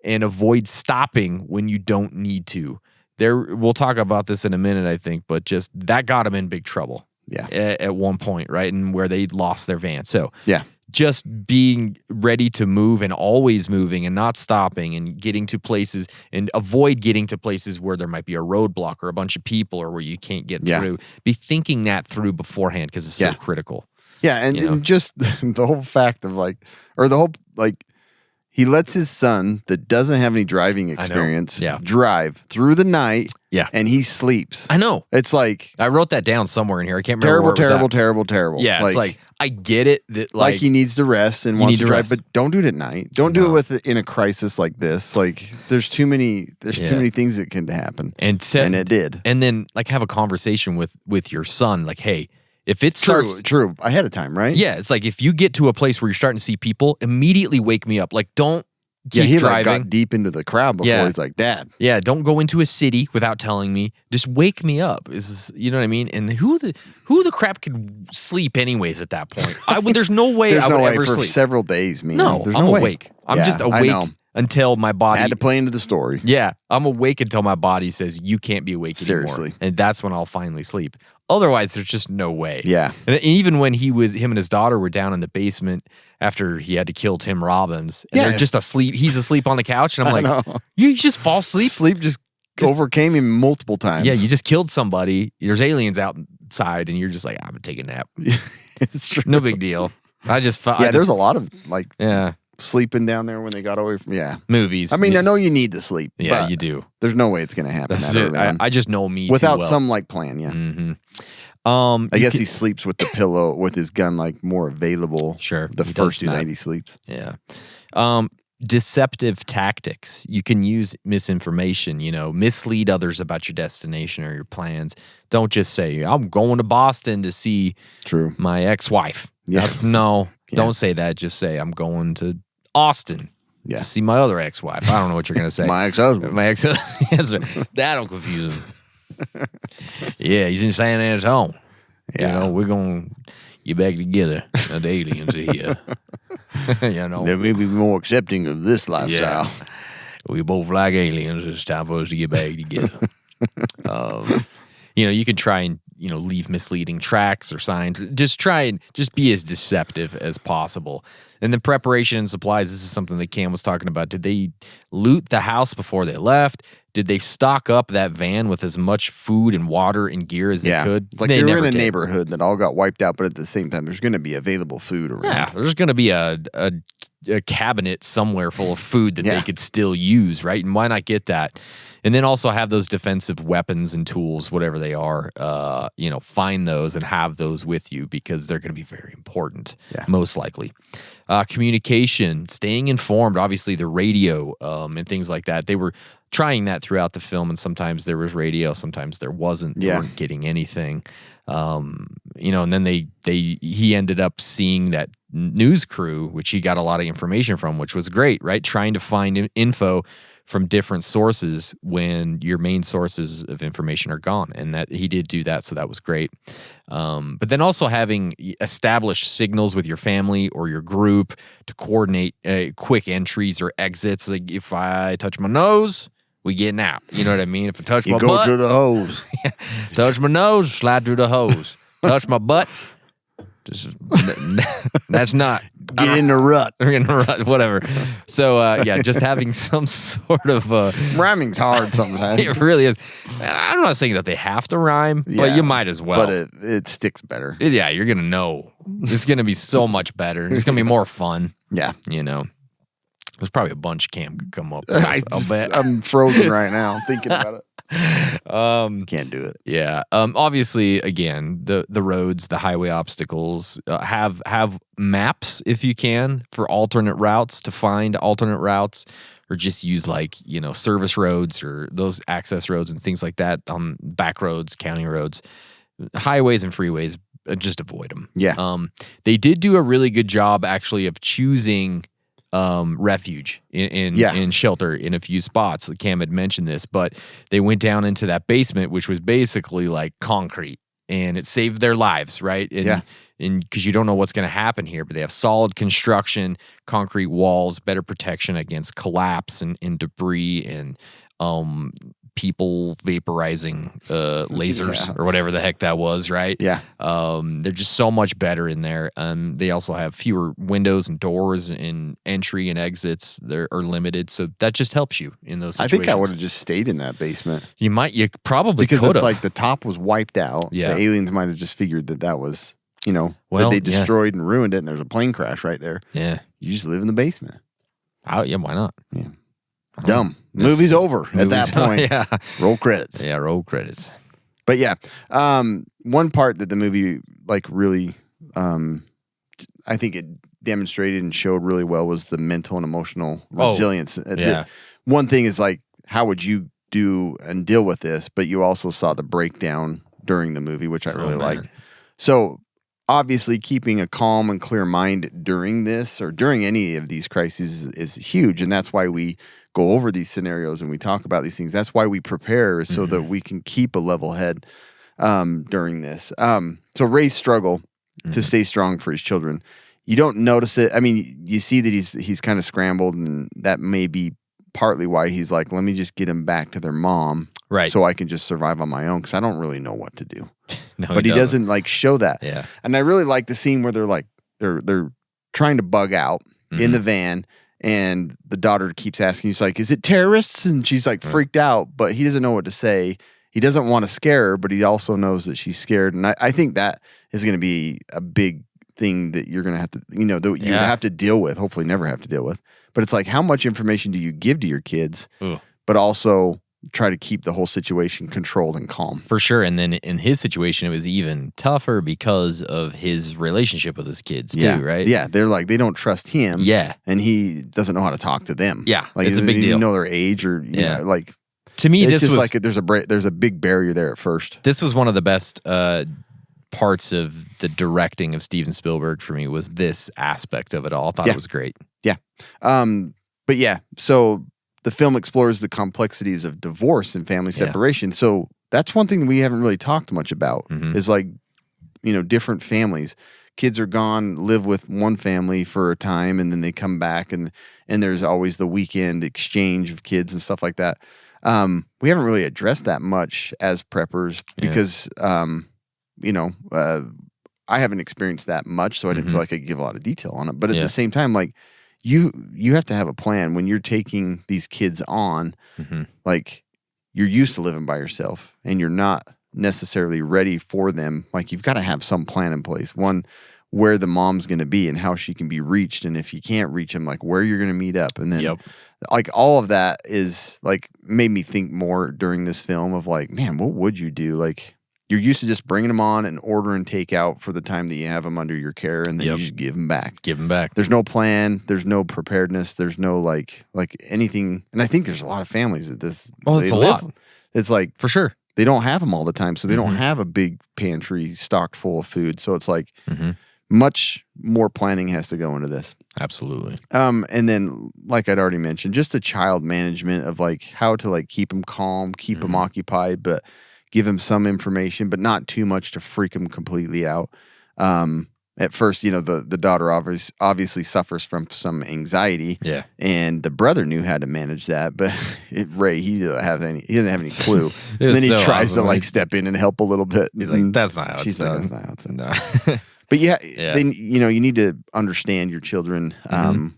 and avoid stopping when you don't need to. We'll talk about this in a minute, I think, but just that got them in big trouble. Yeah. At one point, right? And where they lost their van. So, yeah. Just being ready to move and always moving and not stopping and getting to places, and avoid getting to places where there might be a roadblock or a bunch of people or where you can't get through. Be thinking that through beforehand because it's so critical. Yeah, and just the whole fact of he lets his son that doesn't have any driving experience drive through the night. Yeah. And he sleeps. I know. It's like, I wrote that down somewhere in here. I can't remember where it was terrible. Yeah, it's like, I get it that like he needs to rest and wants to drive, but don't do it at night. Don't do it in a crisis like this. Like, there's too many things that can happen. And it did. And then have a conversation with your son, like, hey, if it starts true ahead of time, right? Yeah, it's like if you get to a place where you're starting to see people, immediately wake me up. Like, don't keep he driving. Got deep into the crowd before he's like, Dad. Yeah, don't go into a city without telling me. Just wake me up. You know what I mean? And who the crap could sleep anyways at that point? There's no way I would ever for sleep. Several days, man. No, there's I'm no awake. Way. I'm just awake until my body. I had to play into the story. Yeah, I'm awake until my body says you can't be awake anymore. Seriously. And that's when I'll finally sleep. Otherwise, there's just no way. Yeah. And even when him and his daughter were down in the basement after he had to kill Tim Robbins, and they're just asleep. He's asleep on the couch, and I'm like, you just fall asleep? Sleep just overcame him multiple times. Yeah, you just killed somebody. There's aliens outside, and you're just like, I'm going to take a nap. It's true. No big deal. There's a lot of yeah. sleeping down there when they got away from movies. I mean, I know you need to sleep. Yeah, but you do. There's no way it's going to happen that early on. I just know me without too well. some plan. Yeah. Mm-hmm. I guess he sleeps with the pillow with his gun more available. Sure, the first night he sleeps. Yeah. Deceptive tactics. You can use misinformation. Mislead others about your destination or your plans. Don't just say I'm going to Boston to see my ex-wife. Yeah. Don't say that. Just say I'm going to Austin to see my other ex-wife. I don't know what you're going to say. My ex-husband. My ex-husband. Yes, sir. That'll confuse him. Yeah, he's in San Antonio. Yeah. We're going to get back together. The aliens are here. They may be more accepting of this lifestyle. Yeah. We both like aliens. It's time for us to get back together. You can try and leave misleading tracks or signs. Just try and just be as deceptive as possible. And then preparation and supplies. This is something that Cam was talking about. Did they loot the house before they left? Did they stock up that van with as much food and water and gear as they could? It's like they were in a neighborhood that all got wiped out, but at the same time, there's going to be available food around. Yeah, there's going to be a cabinet somewhere full of food that they could still use, right? And why not get that? And then also have those defensive weapons and tools, whatever they are, find those and have those with you because they're going to be very important, most likely. Communication, staying informed, obviously the radio and things like that. They were trying that throughout the film, and sometimes there was radio, sometimes there wasn't. They weren't getting anything. And then he ended up seeing that news crew, which he got a lot of information from, which was great, right? Trying to find info from different sources when your main sources of information are gone. And that he did do that, so that was great. But then also having established signals with your family or your group to coordinate quick entries or exits. Like if I touch my nose, we getting out. You know what I mean? If I touch my go butt, through the hose. touch my nose, slide through the hose. Touch my butt. That's not Get in the rut. Whatever. So just having some sort of rhyming's hard sometimes. It really is. I'm not saying that they have to rhyme, but you might as well. But it sticks better. Yeah, you're gonna know. It's gonna be so much better. It's gonna be more fun. Yeah, there's probably a bunch Cam could come up. I'll bet. I'm frozen right now thinking about it. Can't do it. Yeah. Obviously, again, the roads, the highway obstacles, have maps if you can for alternate routes, to find alternate routes, or just use service roads or those access roads and things like that on back roads, county roads, highways and freeways. Just avoid them. Yeah. They did do a really good job actually of choosing refuge in shelter in a few spots. Cam had mentioned this, but they went down into that basement, which was basically like concrete, and it saved their lives, right? And because you don't know what's going to happen here, but they have solid construction, concrete walls, better protection against collapse and debris and people vaporizing lasers or whatever the heck that was, right? Yeah. They're just so much better in there. They also have fewer windows and doors and entry and exits. They're limited, so that just helps you in those situations. I think I would have just stayed in that basement. You probably because could've. it's like the top was wiped out. Yeah. The aliens might have just figured that was, that they destroyed and ruined it, and there's a plane crash right there. Yeah. You just live in the basement. Yeah, why not? Yeah. Dumb. Movie's over at that point. Yeah. Roll credits. Yeah, roll credits. But yeah, one part that the movie really, I think it demonstrated and showed really well was the mental and emotional resilience. Yeah. One thing is how would you do and deal with this? But you also saw the breakdown during the movie, which I really liked. So obviously, keeping a calm and clear mind during this or during any of these crises is huge, and that's why we go over these scenarios and we talk about these things. That's why we prepare, so that we can keep a level head during this. So Ray's struggle to stay strong for his children, you don't notice it. I mean, you see that he's kind of scrambled, and that may be partly why he's like, let me just get him back to their mom, right? So I can just survive on my own, because I don't really know what to do. No, but he doesn't show that. Yeah. And I really like the scene where they're trying to bug out in the van. And the daughter keeps asking, he's like, is it terrorists? And she's like freaked out, but he doesn't know what to say. He doesn't want to scare her, but he also knows that she's scared. And I think that is going to be a big thing that you're going to have to, that you have to deal with, hopefully never have to deal with. But it's like, how much information do you give to your kids, but also try to keep the whole situation controlled and calm? For sure. And then in his situation, it was even tougher because of his relationship with his kids too, right? Yeah, they're like, they don't trust him. Yeah. And he doesn't know how to talk to them. Yeah, like, it's a big deal. He doesn't know their age or, to me, it's this just was like there's a big barrier there at first. This was one of the best parts of the directing of Steven Spielberg for me, was this aspect of it all. I thought it was great. Yeah. But yeah, so the film explores the complexities of divorce and family separation. So that's one thing that we haven't really talked much about is different families. Kids are gone, live with one family for a time, and then they come back, and there's always the weekend exchange of kids and stuff like that. We haven't really addressed that much as preppers because, I haven't experienced that much, so I didn't feel like I could give a lot of detail on it. But at the same time, you have to have a plan when you're taking these kids on. You're used to living by yourself, and you're not necessarily ready for them. You've got to have some plan in place. One, where the mom's going to be and how she can be reached, and if you can't reach them, where you're going to meet up, and then all of that is made me think more during this film of man, what would you do? You're used to just bringing them on and ordering takeout for the time that you have them under your care, and then you just give them back. Give them back. There's no plan. There's no preparedness. There's no anything. And I think there's a lot of families that this. Oh, it's a lot. It's for sure. They don't have them all the time, so they don't have a big pantry stocked full of food. So it's much more planning has to go into this. Absolutely. And then, like I'd already mentioned, just the child management of like how to like keep them calm, keep them occupied, but give them some information, but not too much to freak them completely out. At first, the daughter obviously suffers from some anxiety. Yeah. And the brother knew how to manage that, but Ray, he doesn't have any clue. And then he tries to like step in and help a little bit. He's like, that's not how it's She's done. like, that's not how it's done. But then you need to understand your children,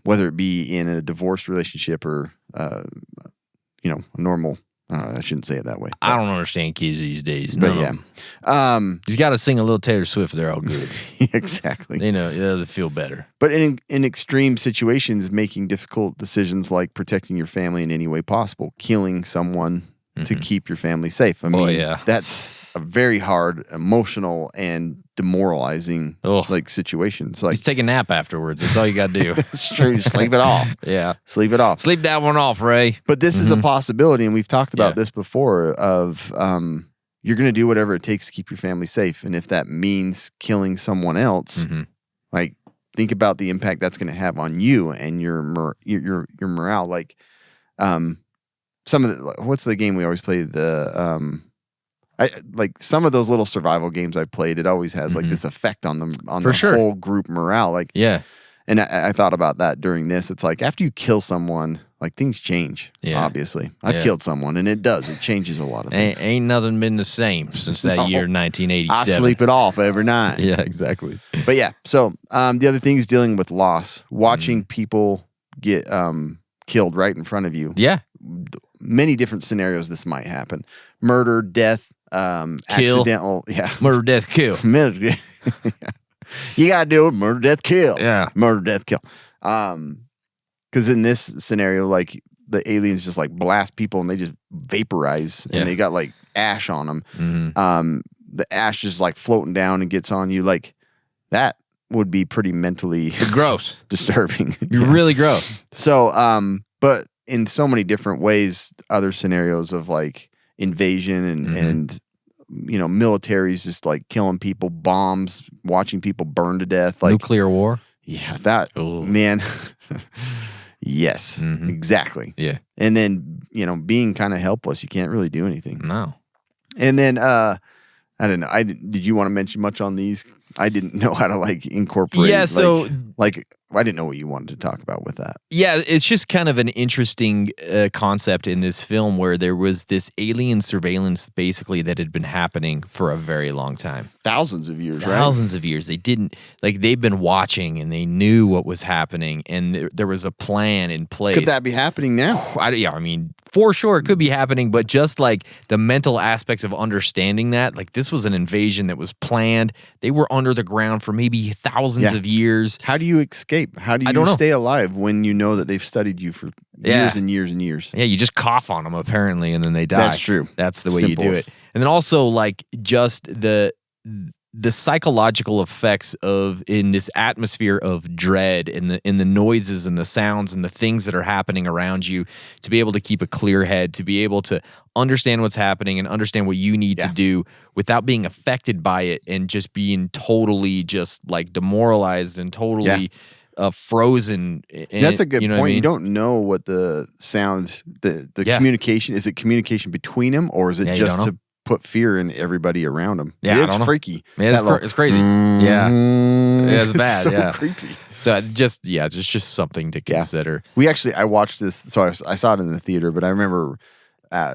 whether it be in a divorced relationship or a normal. I shouldn't say it that way. I don't understand kids these days. But he's got to sing a little Taylor Swift. They're all good. Exactly. It doesn't feel better. But in extreme situations, making difficult decisions like protecting your family in any way possible, killing someone to keep your family safe. I mean, that's a very hard, emotional, and demoralizing situation. It's like just take a nap afterwards. That's all you got to do. It's true. Sleep it off. Yeah. Sleep it off. Sleep that one off, Ray. But this is a possibility, and we've talked about this before, of you're going to do whatever it takes to keep your family safe. And if that means killing someone else, like think about the impact that's going to have on you and your morale. Like what's the game we always play? Like some of those little survival games I played, it always has like this effect on the whole group morale. Like, and I thought about that during this. It's like after you kill someone, like things change. Yeah. Obviously, I've killed someone, and it changes a lot of things. Ain't nothing been the same since that year 1987. I sleep it off every night. Yeah, exactly. But yeah, so the other thing is dealing with loss, watching people get killed right in front of you. Yeah, many different scenarios this might happen: murder, death. Accidental, murder, death, kill. You gotta do it. Murder, death, kill. Yeah, murder, death, kill. Because in this scenario, like the aliens just like blast people and they just vaporize and they got like ash on them. The ash is like floating down and gets on you. Like that would be pretty mentally gross, disturbing. Really gross. So, but in so many different ways, other scenarios of like invasion and militaries just like killing people, bombs, watching people burn to death, like nuclear war. Yeah, that man. Yes, exactly. Yeah, and then being kind of helpless, you can't really do anything. No. And then I don't know. Did you want to mention much on these? I didn't know how to like incorporate. Yeah, so I didn't know what you wanted to talk about with that. Yeah, it's just kind of an interesting concept in this film where there was this alien surveillance basically that had been happening for a very long time. Thousands of years, right? Thousands of years. They've been watching and they knew what was happening and there was a plan in place. Could that be happening now? I mean, for sure it could be happening, but just like the mental aspects of understanding that, like this was an invasion that was planned. They were under the ground for maybe thousands of years. How do you escape? How do you stay alive when you know that they've studied you for years and years and years? Yeah, you just cough on them apparently, and then they die. That's true. That's the way you do it. And then also like just the psychological effects of in this atmosphere of dread in the noises and the sounds and the things that are happening around you, to be able to keep a clear head, to be able to understand what's happening and understand what you need to do without being affected by it and just being totally just like demoralized and totally frozen. That's a good point. What I mean? You don't know what the sounds, the communication, is it communication between them or is it just to put fear in everybody around them? Yeah, it's freaky. Yeah, it's crazy. Yeah, it's bad. So yeah, creepy. So it's just something to consider. I watched this. So I saw it in the theater, but I remember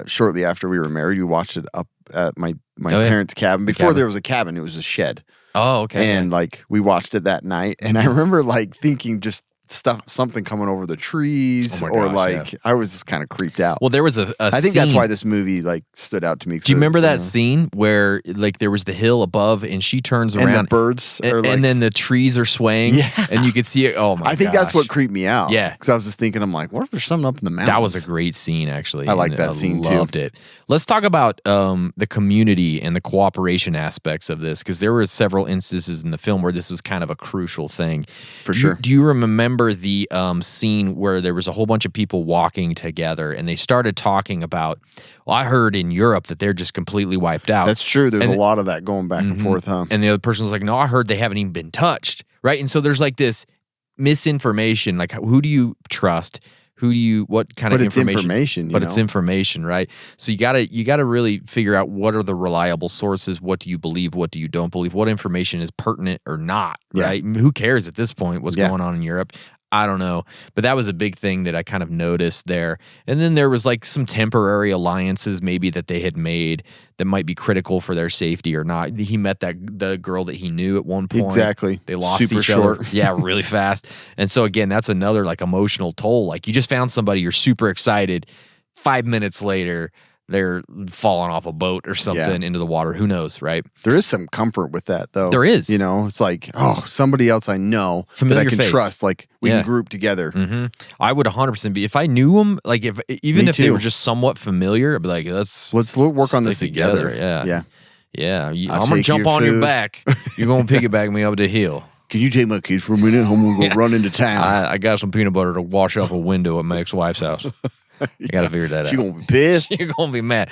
shortly after we were married, we watched it up at my parents' cabin. Before there was a cabin, it was a shed. Oh, okay. And like we watched it that night, and I remember like thinking just something coming over the trees, I was just kind of creeped out. Well, there was a I think scene. that's why this movie like stood out to me. Do you remember that scene where like there was the hill above and she turns around and the birds and then the trees are swaying and you could see it? Oh my! I think that's what creeped me out. Yeah, because I was just thinking, I'm like, what if there's something up in the mountains? That was a great scene, actually. I like that scene too. Loved it. Let's talk about the community and the cooperation aspects of this, because there were several instances in the film where this was kind of a crucial thing. For sure. Do you remember the scene where there was a whole bunch of people walking together and they started talking about, well, I heard in Europe that they're just completely wiped out. That's true. There's a lot of that going back and forth, huh? And the other person was like, no, I heard they haven't even been touched. right? And so there's like this misinformation. Like, who do you trust? What kind of But it's information, but it's information, right? So you gotta really figure out what are the reliable sources. What do you believe? What do you don't believe? What information is pertinent or not, right? Who cares at this point what's going on in Europe? I don't know. But that was a big thing that I kind of noticed there. And then there was like some temporary alliances maybe that they had made that might be critical for their safety or not. He met the girl that he knew at one point. Exactly. They lost Super each short. other. Yeah, really fast. And so again, that's another like emotional toll. Like you just found somebody, you're super excited. 5 minutes later, they're falling off a boat or something into the water. Who knows, right? There is some comfort with that, though. There is. You know, it's like, oh, somebody else I know Familiar that I can face. trust. Like, we can group together. Mm-hmm. I would 100% be. If I knew them, like even if they were just somewhat familiar, I'd be like, let's work on this together. Yeah. Yeah. I'm going to jump on your back. You're going to piggyback me up the hill. Can you take my kids for a minute? I'm going to go run into town. I got some peanut butter to wash off a window at my ex-wife's house. I got to figure that out. She's going to be pissed. You're going to be mad.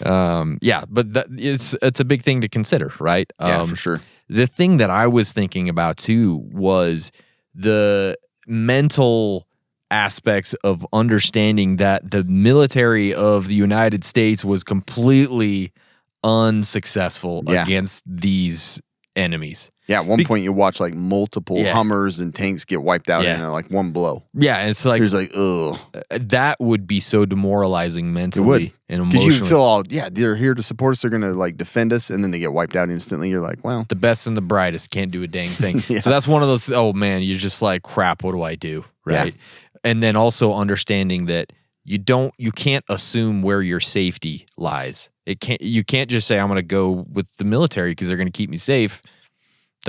But it's a big thing to consider, right? Yeah, for sure. The thing that I was thinking about too was the mental aspects of understanding that the military of the United States was completely unsuccessful against these enemies. Yeah, at one point you watch like multiple Hummers and tanks get wiped out in like one blow. Yeah, and it's like, there's like, ugh. That would be so demoralizing mentally and emotionally. Because you feel all, they're here to support us, they're going to like defend us, and then they get wiped out instantly. You're like, well. The best and the brightest can't do a dang thing. So that's one of those, oh man, you're just like, crap, what do I do? Right? Yeah. And then also understanding that you can't assume where your safety lies. You can't just say, I'm going to go with the military because they're going to keep me safe.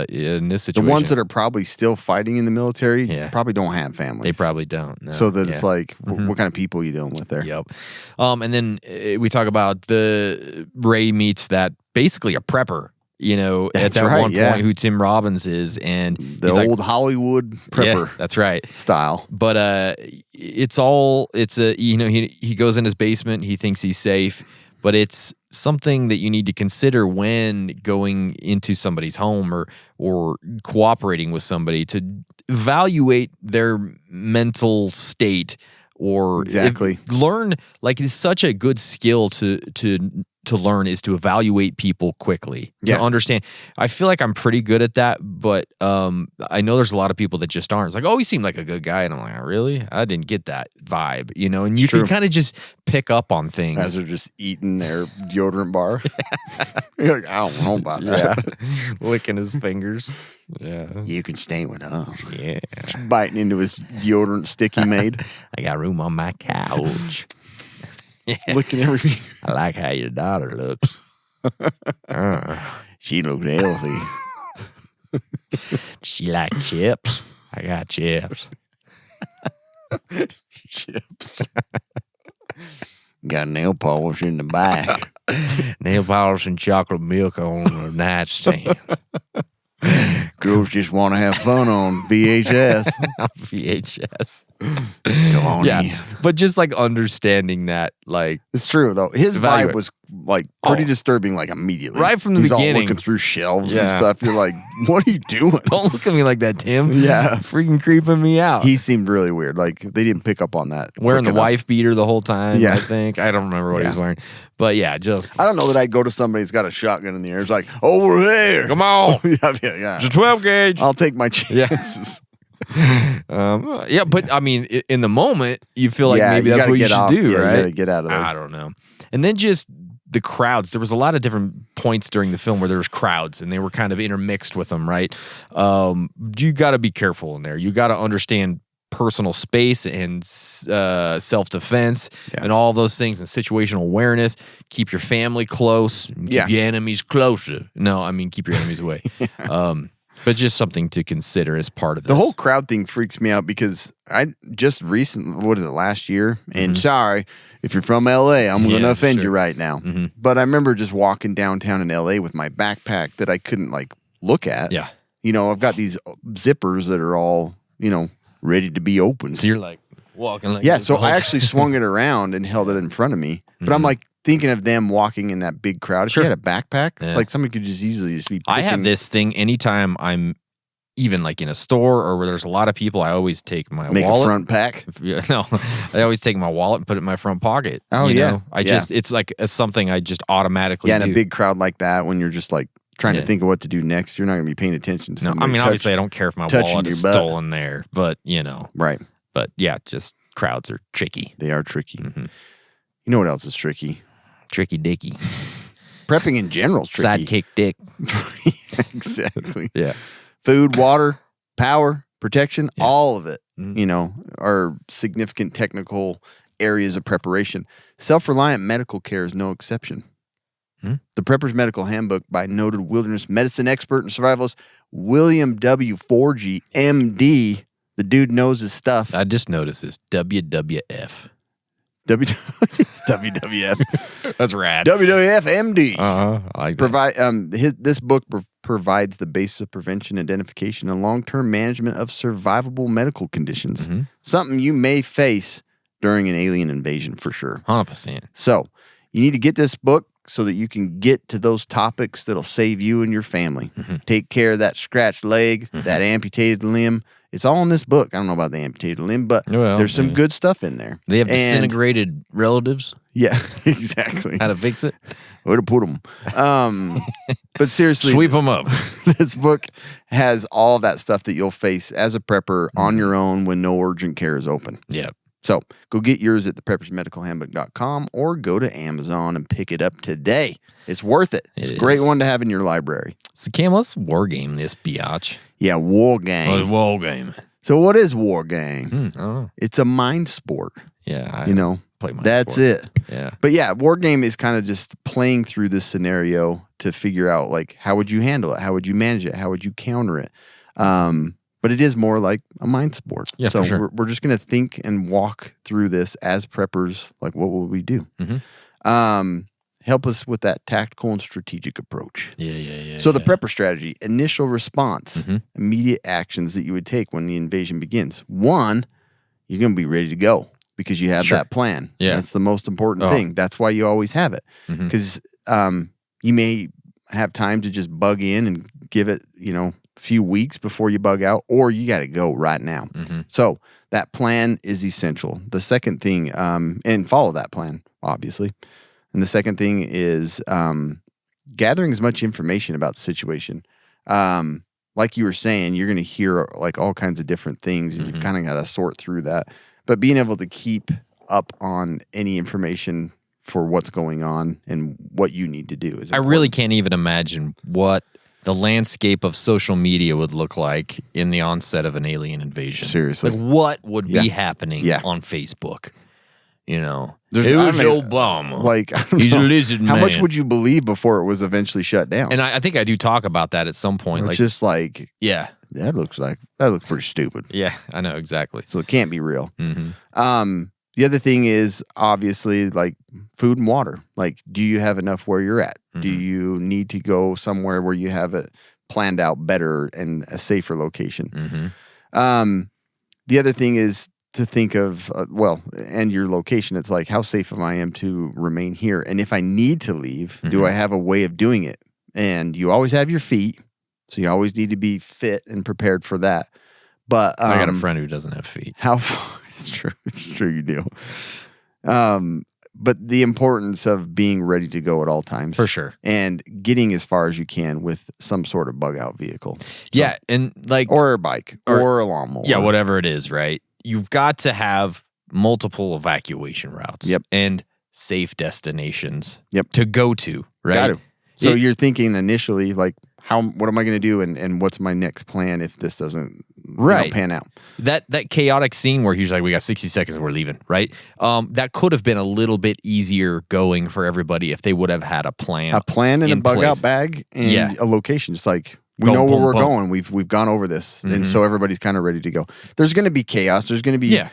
In this situation, the ones that are probably still fighting in the military probably don't have families. They probably don't. No. So that it's like, what kind of people are you dealing with there? Yep. And then we talk about the Ray meets that basically a prepper. You know, that's at that right, one point, who Tim Robbins is, and the old Hollywood prepper. Yeah, that's right, style. But he goes in his basement. He thinks he's safe. But it's something that you need to consider when going into somebody's home or cooperating with somebody to evaluate their mental state or learn. Like, it's such a good skill to learn is to evaluate people quickly, to understand. I feel like I'm pretty good at that, but I know there's a lot of people that just aren't. It's like, oh, he seemed like a good guy. And I'm like, oh, really? I didn't get that vibe, you know? And you can kind of just pick up on things. As they're just eating their deodorant bar. You're like, I don't know about that. Licking his fingers. Yeah. You can stay with us. Yeah. Just biting into his deodorant stick he made. I got room on my couch. Looking everything. I like how your daughter looks. She looks healthy. She like chips. I got chips. Chips. Got nail polish in the back. Nail polish and chocolate milk on the nightstand. Girls just want to have fun on VHS. VHS. Go on in. But just like understanding that, like, it's true though. His vibe was like pretty disturbing, like immediately, right from the beginning. All looking through shelves and stuff. You're like, what are you doing? Don't look at me like that, Tim. Yeah, freaking creeping me out. He seemed really weird. Like they didn't pick up on that. Wearing the wife beater the whole time. Yeah, I think I don't remember what he was wearing, but I don't know that I'd go to somebody who's got a shotgun in the air. It's like, over here, come on, yeah. It's a 12 gauge. I'll take my chances. But I mean, in the moment, you feel like maybe that's what you should do, right? You gotta get out of there. I don't know. And then just the crowds. There was a lot of different points during the film where there was crowds, and they were kind of intermixed with them, right? You got to be careful in there. You got to understand personal space and self-defense and all those things, and situational awareness. Keep your family close. Keep your enemies closer. No, I mean, keep your enemies away. But just something to consider as part of this. The whole crowd thing freaks me out because I just recently, last year? And sorry, if you're from LA, I'm going to offend you right now. Mm-hmm. But I remember just walking downtown in LA with my backpack that I couldn't like look at. Yeah. You know, I've got these zippers that are all, ready to be opened. So you're like walking like this. So I actually swung it around and held it in front of me. But I'm like, thinking of them walking in that big crowd. If you had a backpack, like somebody could just easily just be picking. I have this thing anytime I'm even like in a store or where there's a lot of people, I always take my Make wallet. a front pack. Yeah, no, I always take my wallet and put it in my front pocket. Oh, you yeah. know? Yeah. It's like something I just automatically Yeah, in do. a big crowd like that, when you're just like trying Yeah. to think of what to do next, you're not going to be paying attention to No, I somebody. mean, obviously, I don't care if my touching wallet is your butt. stolen there, but you know, Right. But yeah, just crowds are tricky. They are tricky. Mm-hmm. You know what else is tricky? Tricky dicky. Prepping in general is tricky. Sidekick dick. Exactly. Yeah. Food, water, power, protection, Yeah. all of it, Mhm. you know, are significant technical areas of preparation. Self-reliant medical care is no exception. Hmm? The Prepper's Medical Handbook by noted wilderness medicine expert and survivalist William W. Forgy, MD. The dude knows his stuff. I just noticed this. WWF. It's WWF. That's rad. WWF MD. I like that. This book provides the basis of prevention, identification, and long-term management of survivable medical conditions. Mm-hmm. Something you may face during an alien invasion for sure. 100%. So you need to get this book so that you can get to those topics that'll save you and your family. Mm-hmm. Take care of that scratched leg, that amputated limb. It's all in this book. I don't know about the amputated limb, but Well, there's some yeah. good stuff in there. They have And- disintegrated relatives. Yeah, exactly. How to fix it? Where to put them. But seriously, Sweep them up. this book has all that stuff that you'll face as a prepper on your own when no urgent care is open. Yeah. So go get yours at thepreppersmedicalhandbook.com or go to Amazon and pick it up today. It's worth it. It's It a great is. one to have in your library. So, Cam, let's war game this biatch. Yeah, war game. War game. So what is war game? I don't know. It's a mind sport. Yeah. You know, play my that's sport. it. Yeah. But yeah, war game is kind of just playing through this scenario to figure out like how would you handle it, how would you manage it, how would you counter it. But it is more like a mind sport. Yeah, so for sure. we're just gonna think and walk through this as preppers. Like, what will we do? Mhm. Help us with that tactical and strategic approach. Yeah. So the prepper strategy, initial response, Mhm. immediate actions that you would take when the invasion begins. One, you're going to be ready to go because you have Sure. that plan. Yeah. That's the most important Oh. thing. That's why you always have it. Mhm. Because you may have time to just bug in and give it, a few weeks before you bug out, or you got to go right now. Mhm. So that plan is essential. The second thing, and follow that plan, obviously. And the second thing is gathering as much information about the situation. Like you were saying, you're going to hear like all kinds of different things, and you've kind of got to sort through that. But being able to keep up on any information for what's going on and what you need to do is I really can't even imagine what the landscape of social media would look like in the onset of an alien invasion. Seriously. Like, what would Yeah. be happening Yeah. on Facebook? You know, There's- it I was mean, Obama. Like, I don't He's a know. lizard How much man. would you believe before it was eventually shut down? And I think I do talk about that at some point. It's Like, just like, yeah, that looks pretty stupid. yeah, I know exactly. So it can't be real. Mm-hmm. The other thing is obviously like food and water. Like, do you have enough where you're at? Do you need to go somewhere where you have it planned out better and a safer location? The other thing is to think of, and your location. It's like, how safe am I to remain here? And if I need to leave, do I have a way of doing it? And you always have your feet. So you always need to be fit and prepared for that. But I got a friend who doesn't have feet. how far? It's true you do. But the importance of being ready to go at all times. For sure. And getting as far as you can with some sort of bug out vehicle. Yeah, and like, Or a bike. Or a lawnmower. yeah, whatever it is, right? You've got to have multiple evacuation routes. Yep. And safe destinations. Yep. To go to, right? Got to. So It- you're thinking initially, like, what am I going to do? And what's my next plan if this doesn't Right. pan out? That chaotic scene where he's like, we got 60 seconds and we're leaving, right? That could have been a little bit easier going for everybody if they would have had a plan. A plan and a in bug out place. bag and Yeah. a location. It's like, we Go know where boom, we're boom. going. We've gone over this. And so everybody's kind of ready to go. There's going to be chaos. There's going to be, Yeah.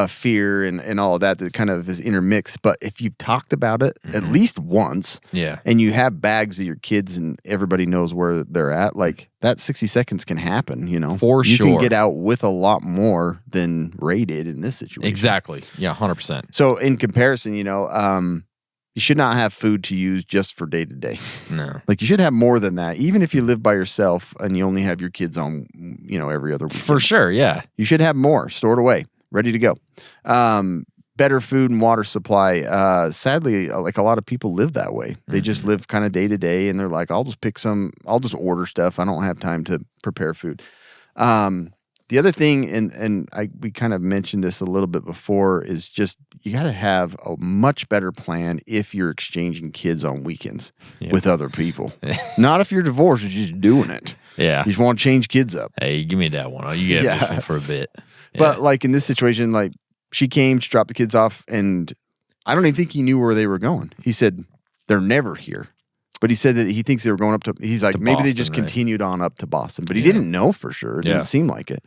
fear and all of that kind of is intermixed. But if you've talked about it at least once Yeah. and you have bags of your kids and everybody knows where they're at, like that 60 seconds can happen, For you sure. can get out with a lot more than Ray did in this situation. Exactly. Yeah, 100%. So in comparison, you should not have food to use just for day to day. No. Like you should have more than that. Even if you live by yourself and you only have your kids on, every other weekend. For sure, yeah. You should have more stored away, ready to go. Better food and water supply. Sadly, like a lot of people live that way. They just live kind of day to day, and they're like, I'll just order stuff. I don't have time to prepare food. The other thing, and we kind of mentioned this a little bit before, is just you got to have a much better plan if you're exchanging kids on weekends with other people. Not if you're divorced, you're just doing it. Yeah. You just want to change kids up. Hey, give me that one. You get me for a bit. Yeah. But like in this situation, like she came, she dropped the kids off, and I don't even think he knew where they were going. He said they're never here. But he said that he thinks they were going up to, he's like, maybe Boston, they just continued on up to Boston. But he didn't know for sure. It didn't seem like it.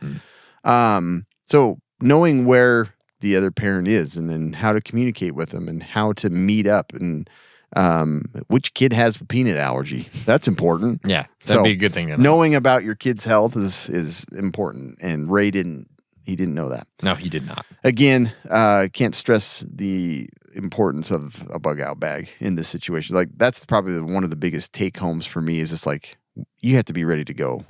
So knowing where the other parent is and then how to communicate with them and how to meet up and which kid has a peanut allergy. That's important. Yeah, that'd be a good thing to know. Knowing about your kid's health is important. And Ray didn't know that. No, he did not. Again, can't stress the importance of a bug out bag in this situation. Like that's probably one of the biggest take homes for me is just like you have to be ready to go.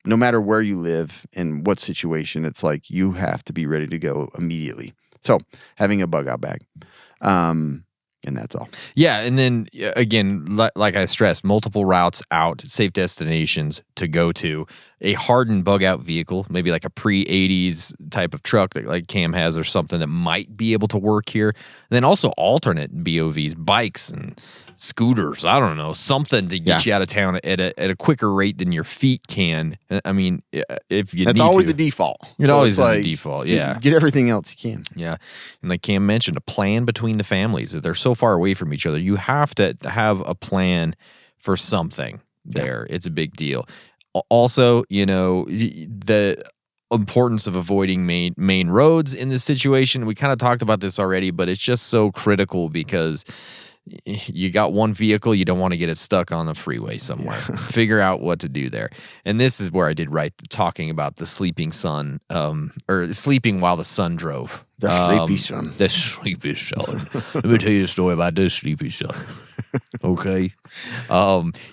No matter where you live and what situation, it's like you have to be ready to go immediately. So having a bug out bag. And that's all. Yeah, and then again, like I stressed, multiple routes out, safe destinations to go to, a hardened bug out vehicle, maybe like a pre-80s type of truck that like Cam has or something that might be able to work here. And then also alternate BOVs, bikes and scooters, I don't know, something to get you out of town at a quicker rate than your feet can. I mean, if you That's need always to. the default. It So always it's is like, the default, yeah. Get everything else you can. Yeah. And like Cam mentioned, a plan between the families. If they're so far away from each other, you have to have a plan for something there. It's a big deal. Also, the importance of avoiding main roads in this situation. We kind of talked about this already, but it's just so critical because you got one vehicle, you don't want to get it stuck on a freeway somewhere. Figure out what to do there. And this is where I did write talking about the sleeping son, or sleeping while the sun drove. The sleepy son. The sleepy son. Let me tell you a story about this sleepy son. Okay.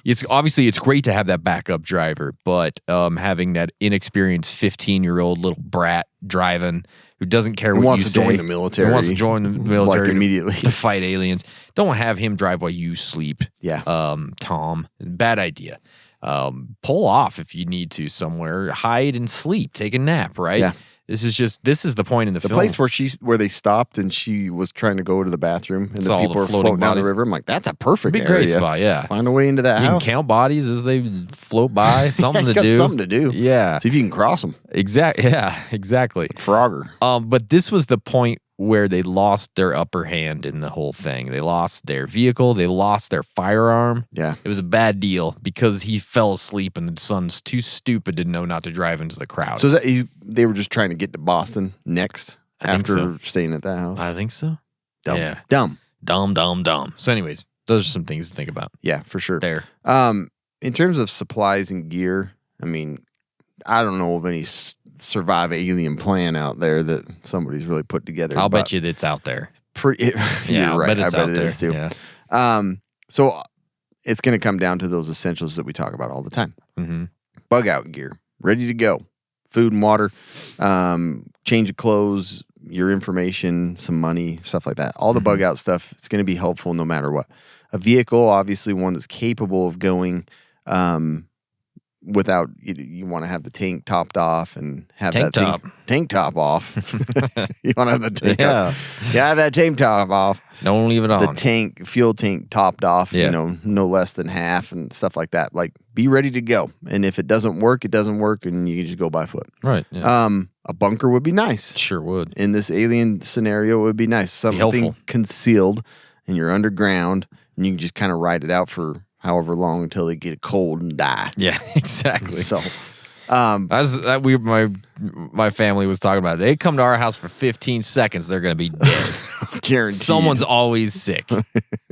It's great to have that backup driver, but having that inexperienced 15-year-old little brat driving who doesn't care what you say. Wants to join the military. Who wants to join the military like immediately to fight aliens. Don't have him drive while you sleep. Yeah. Tom, bad idea. Pull off if you need to somewhere. Hide and sleep. Take a nap, right? Yeah. This is the point in the film. The place where they stopped and she was trying to go to the bathroom and the all people the were floating floating down the bodies. river. I'm like, that's a perfect Big area. great spot, yeah. Find a way into that You can house. count bodies as they float by. Something You to got do. something to do. Yeah. See if you can cross them. Exactly. Frogger. But this was the point where they lost their upper hand in the whole thing. They lost their vehicle. They lost their firearm. Yeah. It was a bad deal because he fell asleep and the son's too stupid to know not to drive into the crowd. So they were just trying to get to Boston next after staying at that house? I think so. Dumb. Yeah. Dumb. So anyways, those are some things to think about. Yeah, for sure. There. In terms of supplies and gear, I mean, I don't know of any survive alien plan out there that somebody's really put together. I'll bet you that it's out there. You're right. I bet it's out it there. is too. Yeah. So it's going to come down to those essentials that we talk about all the time. Mm-hmm. Bug out gear, ready to go. Food and water, change of clothes, your information, some money, stuff like that. All the bug out stuff, it's going to be helpful no matter what. A vehicle, obviously one that's capable of going without, you want to have the tank topped off and have Tank top. Tank top off. You want to have the tank Yeah. have that tank top off. Don't leave it on. The fuel tank topped off, Yeah. no less than half and stuff like that. Like, be ready to go. And if it doesn't work, it doesn't work, and you can just go by foot. Right. Yeah. A bunker would be nice. Sure would. In this alien scenario, it would be nice. Something helpful. concealed, and you're underground, and you can just kind of ride it out for however long until they get cold and die. Yeah, exactly. So, my family was talking about it. They come to our house for 15 seconds, they're going to be dead. guaranteed. Someone's always sick.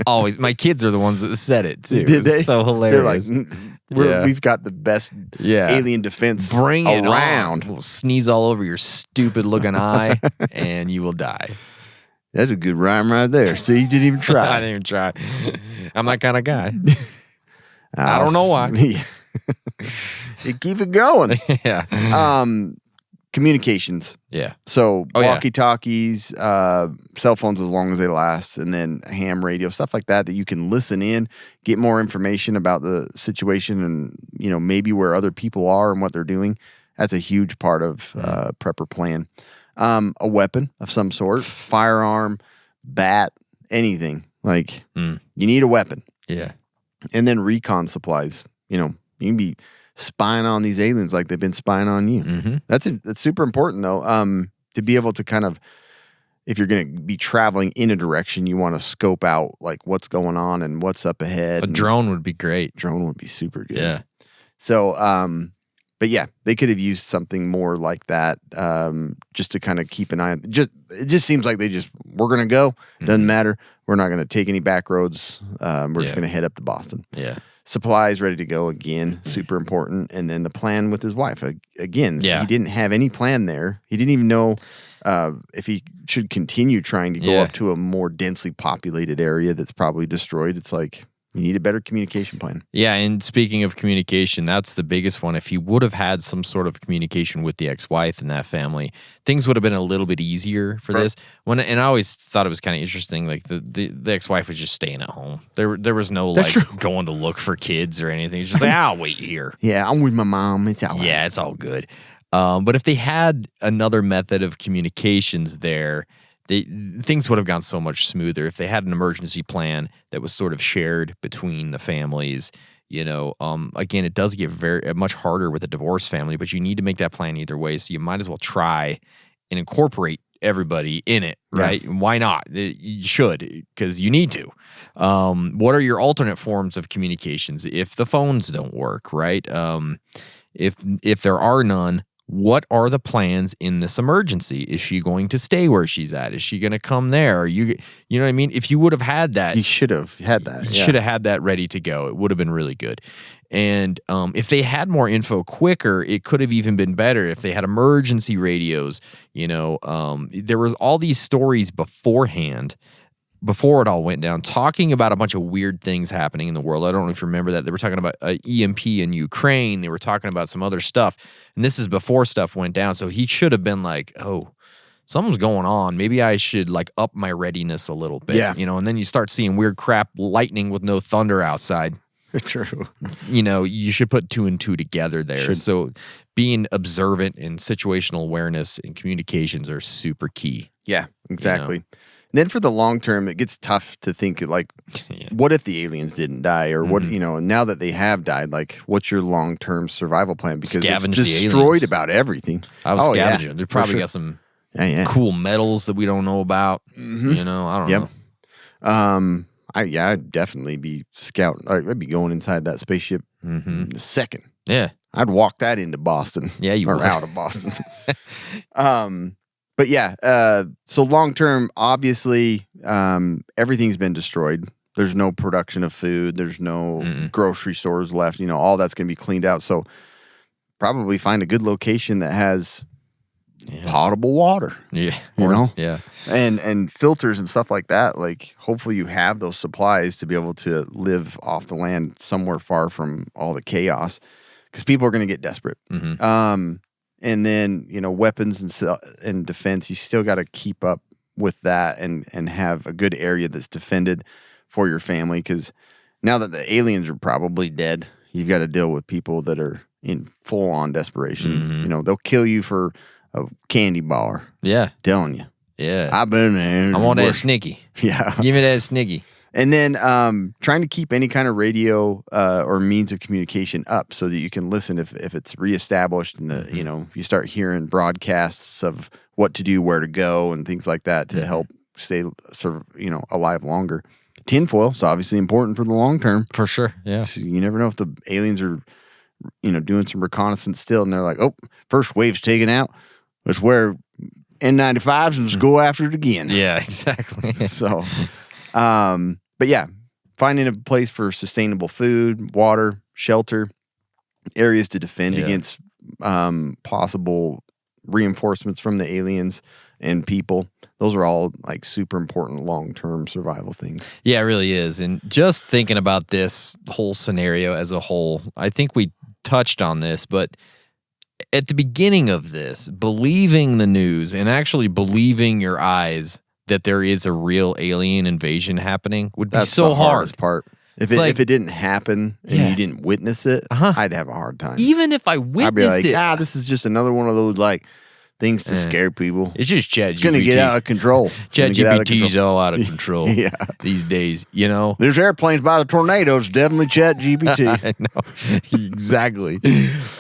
Always. My kids are the ones that said it too. Did they? It's so hilarious. They're like, Yeah. we've got the best alien defense Bring it around. on. We'll sneeze all over your stupid looking eye and you will die. That's a good rhyme right there. See, you didn't even try. I didn't even try. I'm that kind of guy. I don't know why. You keep it going. Yeah. Communications. Yeah. So Oh, yeah. walkie-talkies, cell phones as long as they last, and then ham radio, stuff like that you can listen in, get more information about the situation and, maybe where other people are and what they're doing. That's a huge part of prepper plan. A weapon of some sort, firearm, bat, anything. Like, you need a weapon. Yeah. And then recon supplies. You can be spying on these aliens like they've been spying on you. Mm-hmm. That's super important, though, to be able to kind of, if you're going to be traveling in a direction, you want to scope out, like, what's going on and what's up ahead. A drone would be great. Drone would be super good. Yeah. So, but yeah, they could have used something more like that, just to kind of keep an eye on. It just seems like we're going to go. Doesn't matter. We're not going to take any back roads. We're just going to head up to Boston. Yeah. Supplies ready to go again, super important. And then the plan with his wife. Again, he didn't have any plan there. He didn't even know if he should continue trying to go up to a more densely populated area that's probably destroyed. It's like, you need a better communication plan. Yeah, and speaking of communication, that's the biggest one. If he would have had some sort of communication with the ex-wife and that family, things would have been a little bit easier for this. And I always thought it was kind of interesting. Like the ex-wife was just staying at home. There was no going to look for kids or anything. It's just like, I'll wait here. Yeah, I'm with my mom. It's all right. Yeah, it's all good. But if they had another method of communications there, things would have gone so much smoother if they had an emergency plan that was sort of shared between the families. Again, it does get much harder with a divorced family, but you need to make that plan either way. So you might as well try and incorporate everybody in it, right? Yeah. Why not? You should, because you need to. What are your alternate forms of communications if the phones don't work, right? If there are none, what are the plans in this emergency? Is she going to stay where she's at? Is she going to come there? You know what I mean? If you would have had that, you should have had that. You should have had that ready to go. It would have been really good. And if they had more info quicker, it could have even been better. If they had emergency radios, there was all these stories beforehand, before it all went down, talking about a bunch of weird things happening in the world. I don't know if you remember that. They were talking about EMP in Ukraine. They were talking about some other stuff. And this is before stuff went down. So he should have been like, oh, something's going on. Maybe I should up my readiness a little bit. Yeah. And then you start seeing weird crap, lightning with no thunder outside. True. You should put two and two together there. So being observant and situational awareness and communications are super key. Yeah, exactly. And then for the long term, it gets tough to think what if the aliens didn't die, or what, now that they have died, what's your long term survival plan? Because it's destroyed about everythty. I was scavenging. They probably got some cool metals that we don't know about. I don't know. I'd definitely be scouting. I'd be going inside that spaceship in a second. Yeah. I'd walk that into Boston. Yeah, you would. Out of Boston. But yeah, so long term, obviously, everything's been destroyed. There's no production of food. There's no grocery stores left. All that's going to be cleaned out. So probably find a good location that has potable water. Yeah. Yeah. And filters and stuff like that. Hopefully you have those supplies to be able to live off the land somewhere far from all the chaos, because people are going to get desperate. And then, weapons and defense, you still got to keep up with that and have a good area that's defended for your family. Because now that the aliens are probably dead, you've got to deal with people that are in full-on desperation. They'll kill you for a candy bar. Yeah. Telling you. Yeah. I've been there. I want that Snicky. Yeah. Give me that Snicky. And then trying to keep any kind of radio or means of communication up so that you can listen if it's reestablished and you start hearing broadcasts of what to do, where to go, and things like that to help stay alive longer. Tinfoil is obviously important for the long term. For sure, yeah. So you never know if the aliens are doing some reconnaissance still, and they're like, oh, first wave's taken out. Let's wear N95s and just go after it again. Yeah, exactly. So... but yeah, finding a place for sustainable food, water, shelter, areas to defend against possible reinforcements from the aliens and people. those are all like super important long-term survival things. Yeah, it really is. And just thinking about this whole scenario as a whole, I think we touched on this, but at the beginning of this, believing the news and actually believing your eyes that there is a real alien invasion happening would be That's so the hard. hardest part. If it didn't happen and you didn't witness it, I'd have a hard time. Even if I witnessed I'd be like, it. this is just another one of those like things to scare people. It's just ChatGPT. It's going to get out of control. ChatGPT's all out of control Yeah. these days, you know? There's airplanes by the tornadoes. Definitely ChatGPT. I know. Exactly.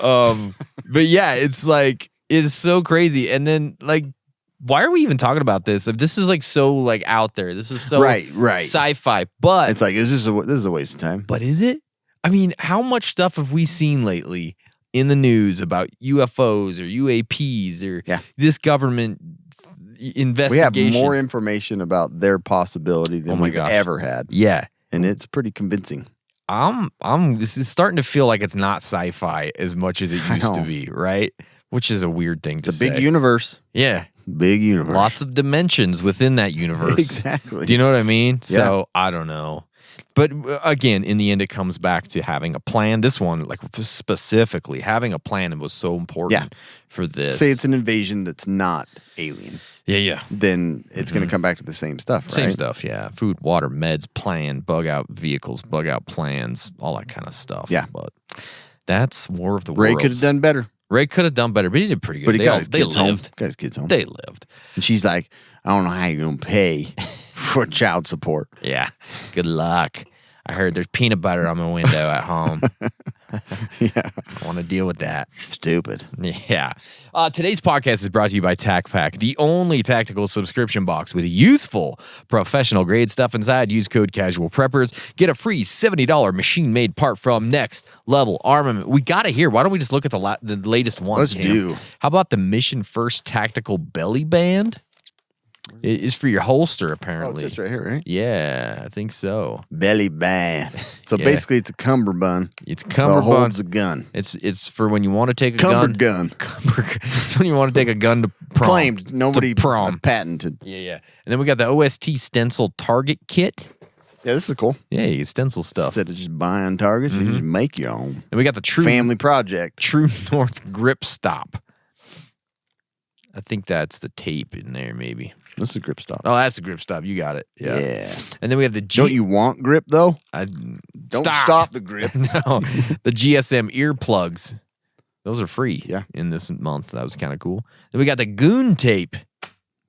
But yeah, it's like, it's so crazy. And then like, why are we even talking about this? If this is like so like out there, this is so Right. sci-fi, but It's like, this is a waste of time. but is it? I mean, how much stuff have we seen lately in the news about UFOs or UAPs or this government We investigation? have more information about their possibility than we've ever had. Yeah. And it's pretty convincing. This is starting to feel like it's not sci-fi as much as it used to be, right? Which is a weird thing to say. It's a big universe. Yeah. Big universe. Lots of dimensions within that universe. Exactly. Do you know what I mean? Yeah. So I don't know. But again, in the end, it comes back to having a plan. This one, like specifically, having a plan was so important for this. Say it's an invasion that's not alien. Yeah. Then it's going to come back to the same stuff, right? Same stuff, yeah. Food, water, meds, plan, bug out vehicles, bug out plans, all that kind of stuff. Yeah. But that's War of the Ray Worlds. could have done better. Ray could have done better, but he did pretty good. But he got his they kids home. lived. Got his kids home. They lived. And she's like, I don't know how you're going to pay for child support. Yeah. Good luck. I heard there's peanut butter on my window at home. Yeah. I want to deal with that. Stupid. Yeah. Today's podcast is brought to you by Tacpac, the only tactical subscription box with useful professional grade stuff inside. Use code Casual Preppers. Get a free $70 machine-made part from Next Level Armament. We got to hear. Why don't we just look at the latest one? Let's Cam? do. How about the Mission First Tactical Belly Band? It is for your holster, Oh, apparently. it's just right here, right? Yeah, I think so. Belly band. So Yeah. basically, it's a cummerbund. It's That cummerbund. holds a gun. It's for when you want to take a Cumbered gun. gun. It's when you want to take a gun to prom. Claimed. Nobody To prom. patented. Yeah. And then we got the OST stencil target kit. Yeah, this is cool. Yeah, you can stencil stuff. Instead of just buying targets, you just make your own. And we got the Family project. True North grip stop. I think that's the tape in there, maybe. This is a grip stop. Oh, that's the grip stop. You got it. Yeah. And then we have the Don't you want grip, though? Don't stop the grip. No, the GSM earplugs. Those are free. Yeah. In this month, that was kind of cool. Then we got the goon tape.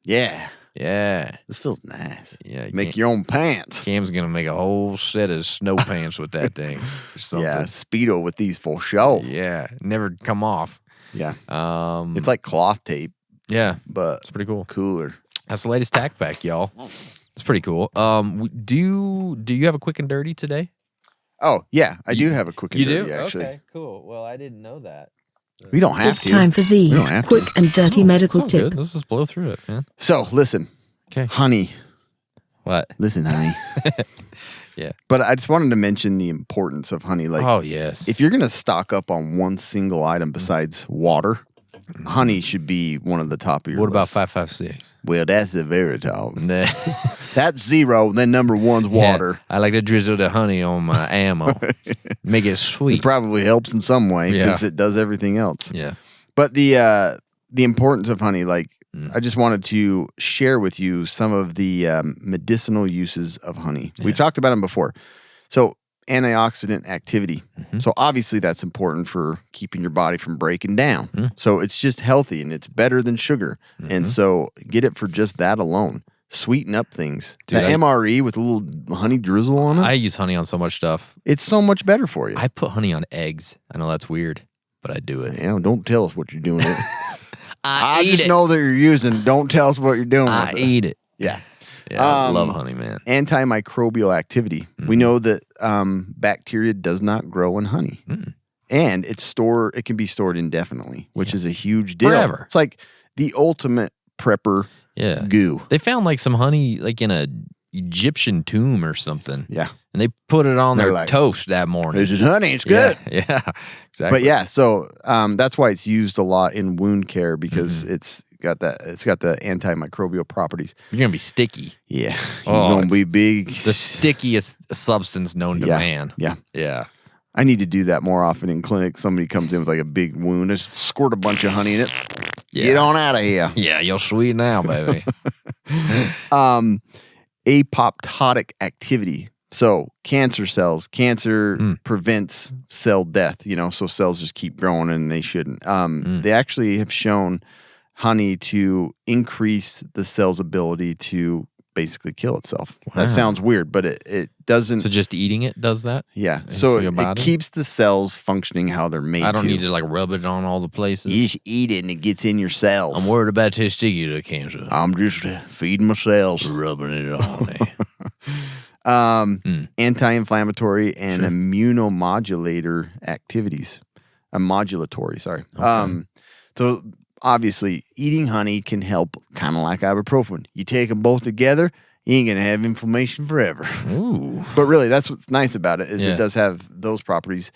Yeah. Yeah. This feels nice. Yeah. Make your own pants. Cam's gonna make a whole set of snow pants with that thing. Or something. Yeah, Speedo with these for show. Yeah. Never come off. Yeah. Um. It's like cloth tape, Yeah. but It's pretty cool. cooler. That's the latest Tacpac, y'all. It's pretty cool. Do you have a quick and dirty today? Oh, yeah. I do have a quick and You dirty, do? actually. Okay, cool. Well, I didn't know that. We don't have It's to. time for We don't the have quick to. and dirty medical It's all tip. good. Let's just blow through it, man. So, listen. Okay. Honey. What? Listen, honey. Yeah. But I just wanted to mention the importance of honey. Like, Oh, yes. if you're going to stock up on one single item besides water, honey should be one of the top of your What about list. 556? Well, that's the very top. Nah. That's zero. Then number one's water. Yeah, I like to drizzle the honey on my ammo. Make it It sweet. probably helps in some way because Yeah. it does everything else. Yeah. But the importance of honey, like, I just wanted to share with you some of the medicinal uses of honey. We've talked about them before. So, antioxidant activity. So, obviously, that's important for keeping your body from breaking down. So, it's just healthy and it's better than sugar. And so, get it for just that alone. Sweeten up things. Dude, the MRE with a little honey drizzle on it, I use honey on so much stuff. it's so much better for you. I put honey on eggs. I know that's weird, but I do it. Yeah, don't tell us what you're doing. I just know that you're using. Don't tell us what you're doing. I with it. eat it. Yeah. Yeah, I love honey, man. Antimicrobial activity. We know that bacteria does not grow in honey, and it can be stored indefinitely, which is a huge deal. Forever. It's like the ultimate prepper Yeah. goo. They found like some honey like in a Egyptian tomb or something. Yeah, And they put it on They're their like, toast that morning. this is honey. It's good. Yeah, exactly. But yeah, so that's why it's used a lot in wound care because it's got that. It's got the antimicrobial properties. You're gonna be sticky. Yeah, Oh, you're gonna be big. The stickiest substance known to man. Yeah. Yeah. I need to do that more often in clinic. Somebody comes in with like a big wound. I just squirt a bunch of honey in it. Yeah. Get on out of here. Yeah, you're sweet now, baby. Apoptotic activity. So cancer prevents cell death, so cells just keep growing and they shouldn't. They actually have shown honey to increase the cell's ability to basically kill itself. Wow. That sounds weird, but it doesn't. So just eating it does that? Yeah. So it keeps the cells functioning how they're made. I don't need to like rub it on all the places. You just eat it and it gets in your cells. I'm worried about testicular cancer. I'm just feeding my cells. Rubbing it on me. Anti-inflammatory and immunomodulator activities. Modulatory, sorry. Okay. So obviously, eating honey can help, kind of like ibuprofen. You take them both together, you ain't gonna have inflammation forever. Ooh. But really, that's what's nice about it is it does have those properties.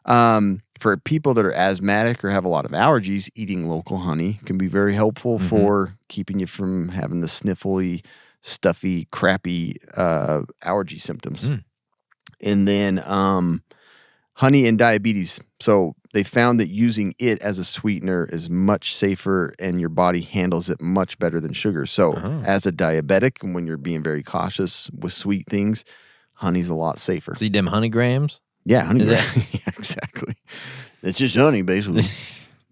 For people that are asthmatic or have a lot of allergies, eating local honey can be very helpful for keeping you from having the sniffly, stuffy, crappy allergy symptoms. And then honey and diabetes. So they found that using it as a sweetener is much safer and your body handles it much better than sugar. So as a diabetic, and when you're being very cautious with sweet things, honey's a lot safer. So you them honey grams? Yeah, honey grams. Yeah, exactly. It's just honey, basically.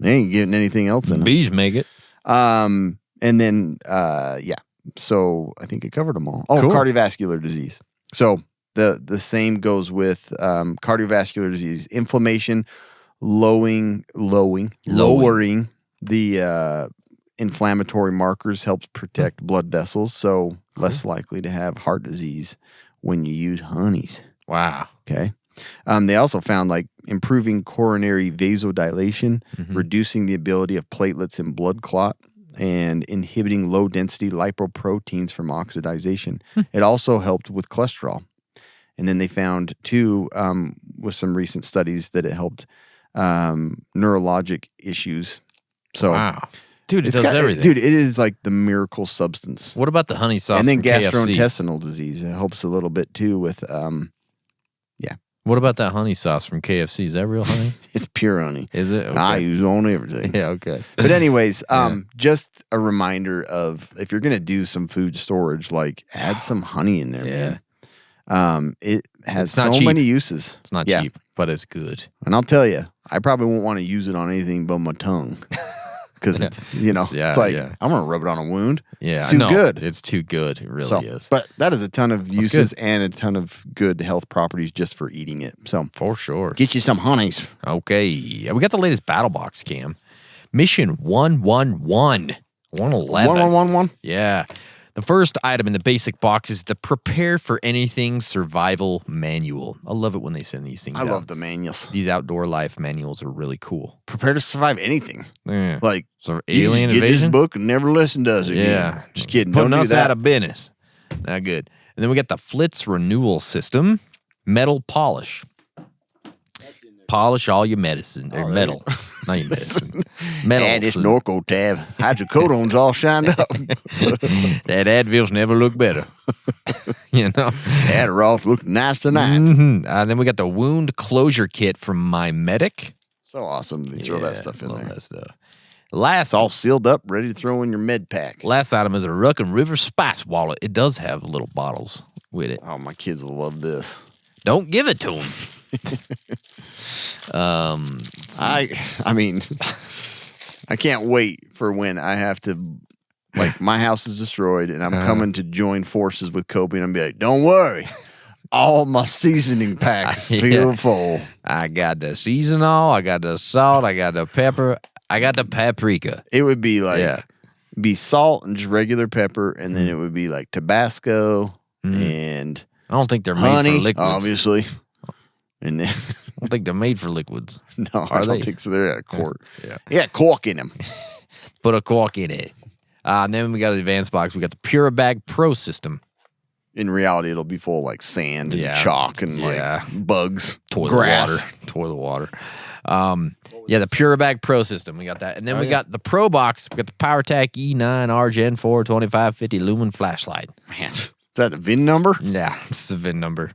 They ain't getting anything else in it. Bees make it. And then, so I think it covered them all. Oh, cool. Cardiovascular disease. So the same goes with cardiovascular disease, inflammation, lowering the inflammatory markers helps protect blood vessels, so less likely to have heart disease when you use honeys. Wow. Okay. They also found like improving coronary vasodilation, reducing the ability of platelets in blood clot, and inhibiting low-density lipoproteins from oxidation. It also helped with cholesterol. And then they found, too, with some recent studies, that it helped neurologic issues. So, wow. Dude, it does everything. Dude, it is like the miracle substance. What about the honey sauce and then from KFC? Gastrointestinal disease. It helps a little bit, too, with, What about that honey sauce from KFC? Is that real honey? It's pure honey. Is it? Okay. I use on everything. Yeah, okay. But anyways, just a reminder of if you're going to do some food storage, like add some honey in there, man. It has so many uses. It's not cheap, but it's good. And I'll tell you, I probably won't want to use it on anything but my tongue. Because, it's like, I'm going to rub it on a wound. Yeah, it's too good. It's too good. It really is. But that is a ton of uses and a ton of good health properties just for eating it. So for sure. Get you some honeys. Okay. We got the latest battle box, Cam. Mission 111. 111. 1111? Yeah. The first item in the basic box is the Prepare for Anything Survival Manual. I love it when they send these things out. I love the manuals. These outdoor life manuals are really cool. Prepare to survive anything. Yeah. Like, so alien invasion? Get this book and never listen to us again. Yeah. Just kidding. Putting Don't do us that. out of business. Not good. And then we got the Flitz Renewal System. Metal Polish. Polish all your medicine. Or metal. Not your medicine. Metal. Add this Norco tab. Hydrocodone's all shined up. That Advil's never looked better. Adderall's looking nice tonight. Then we got the Wound Closure Kit from My Medic. So awesome. They throw that stuff in there. That stuff. It's all sealed up, ready to throw in your med pack. Last item is a Ruck and River Spice Wallet. It does have little bottles with it. Oh, my kids will love this. Don't give it to them. I mean, I can't wait for when I have to, like, my house is destroyed and I'm coming to join forces with Kobe and I'm be like, don't worry. All my seasoning packs feel full. I got the seasonal, I got the salt, I got the pepper, I got the paprika. It would be like, be salt and just regular pepper, and then it would be like Tabasco and I don't think they're honey, made for liquids. Obviously. And then I don't think they're made for liquids. No, I don't think so. They're a cork. Yeah. Yeah, cork in them. Put a cork in it. And then we got the advanced box. We got the Puribag Pro system. In reality, it'll be full of like sand and chalk and like bugs, toilet grass. water. Toilet water. Yeah, the Puribag Pro system. We got that. And then we got the Pro Box. We got the PowerTac E9R Gen 4 2550 lumen flashlight. Man, is that the VIN number? Yeah, it's the VIN number.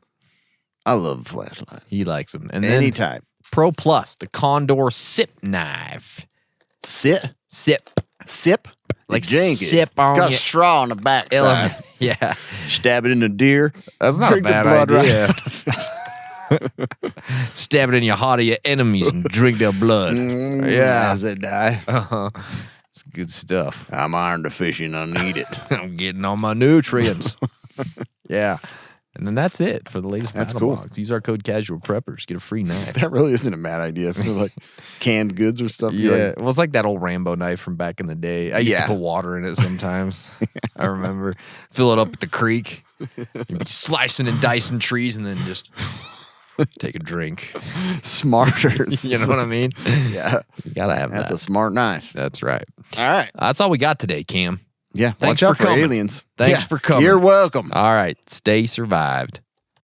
I love the flashlight. He likes them. And Any then type. Pro Plus, the Condor Sip Knife. Sip? Sip. Like Drink sip it. on Got a your straw on the backside. element. Yeah. Stab it in the deer. That's not Drink a bad the blood idea. right out of it. Stab it in your heart of your enemies and drink their blood. Yeah. As they die. It's good stuff. I'm iron deficient. I need it. I'm getting all my nutrients. Yeah. And then that's it for the latest That's battle cool. box. Use our code Casual Preppers. Get a free knife. That really isn't a bad idea for like canned goods or something. Yeah, well, it's like that old Rambo knife from back in the day. I used to put water in it sometimes. I remember. Fill it up at the creek. You'd be slicing and dicing trees and then just take a drink. Smarter. You know what I mean? Yeah. You gotta have That's that. a smart knife. That's right. All right. That's all we got today, Cam. Yeah. Thanks Watch out for coming. aliens. Thanks Yeah, for coming. You're welcome. All right. Stay survived.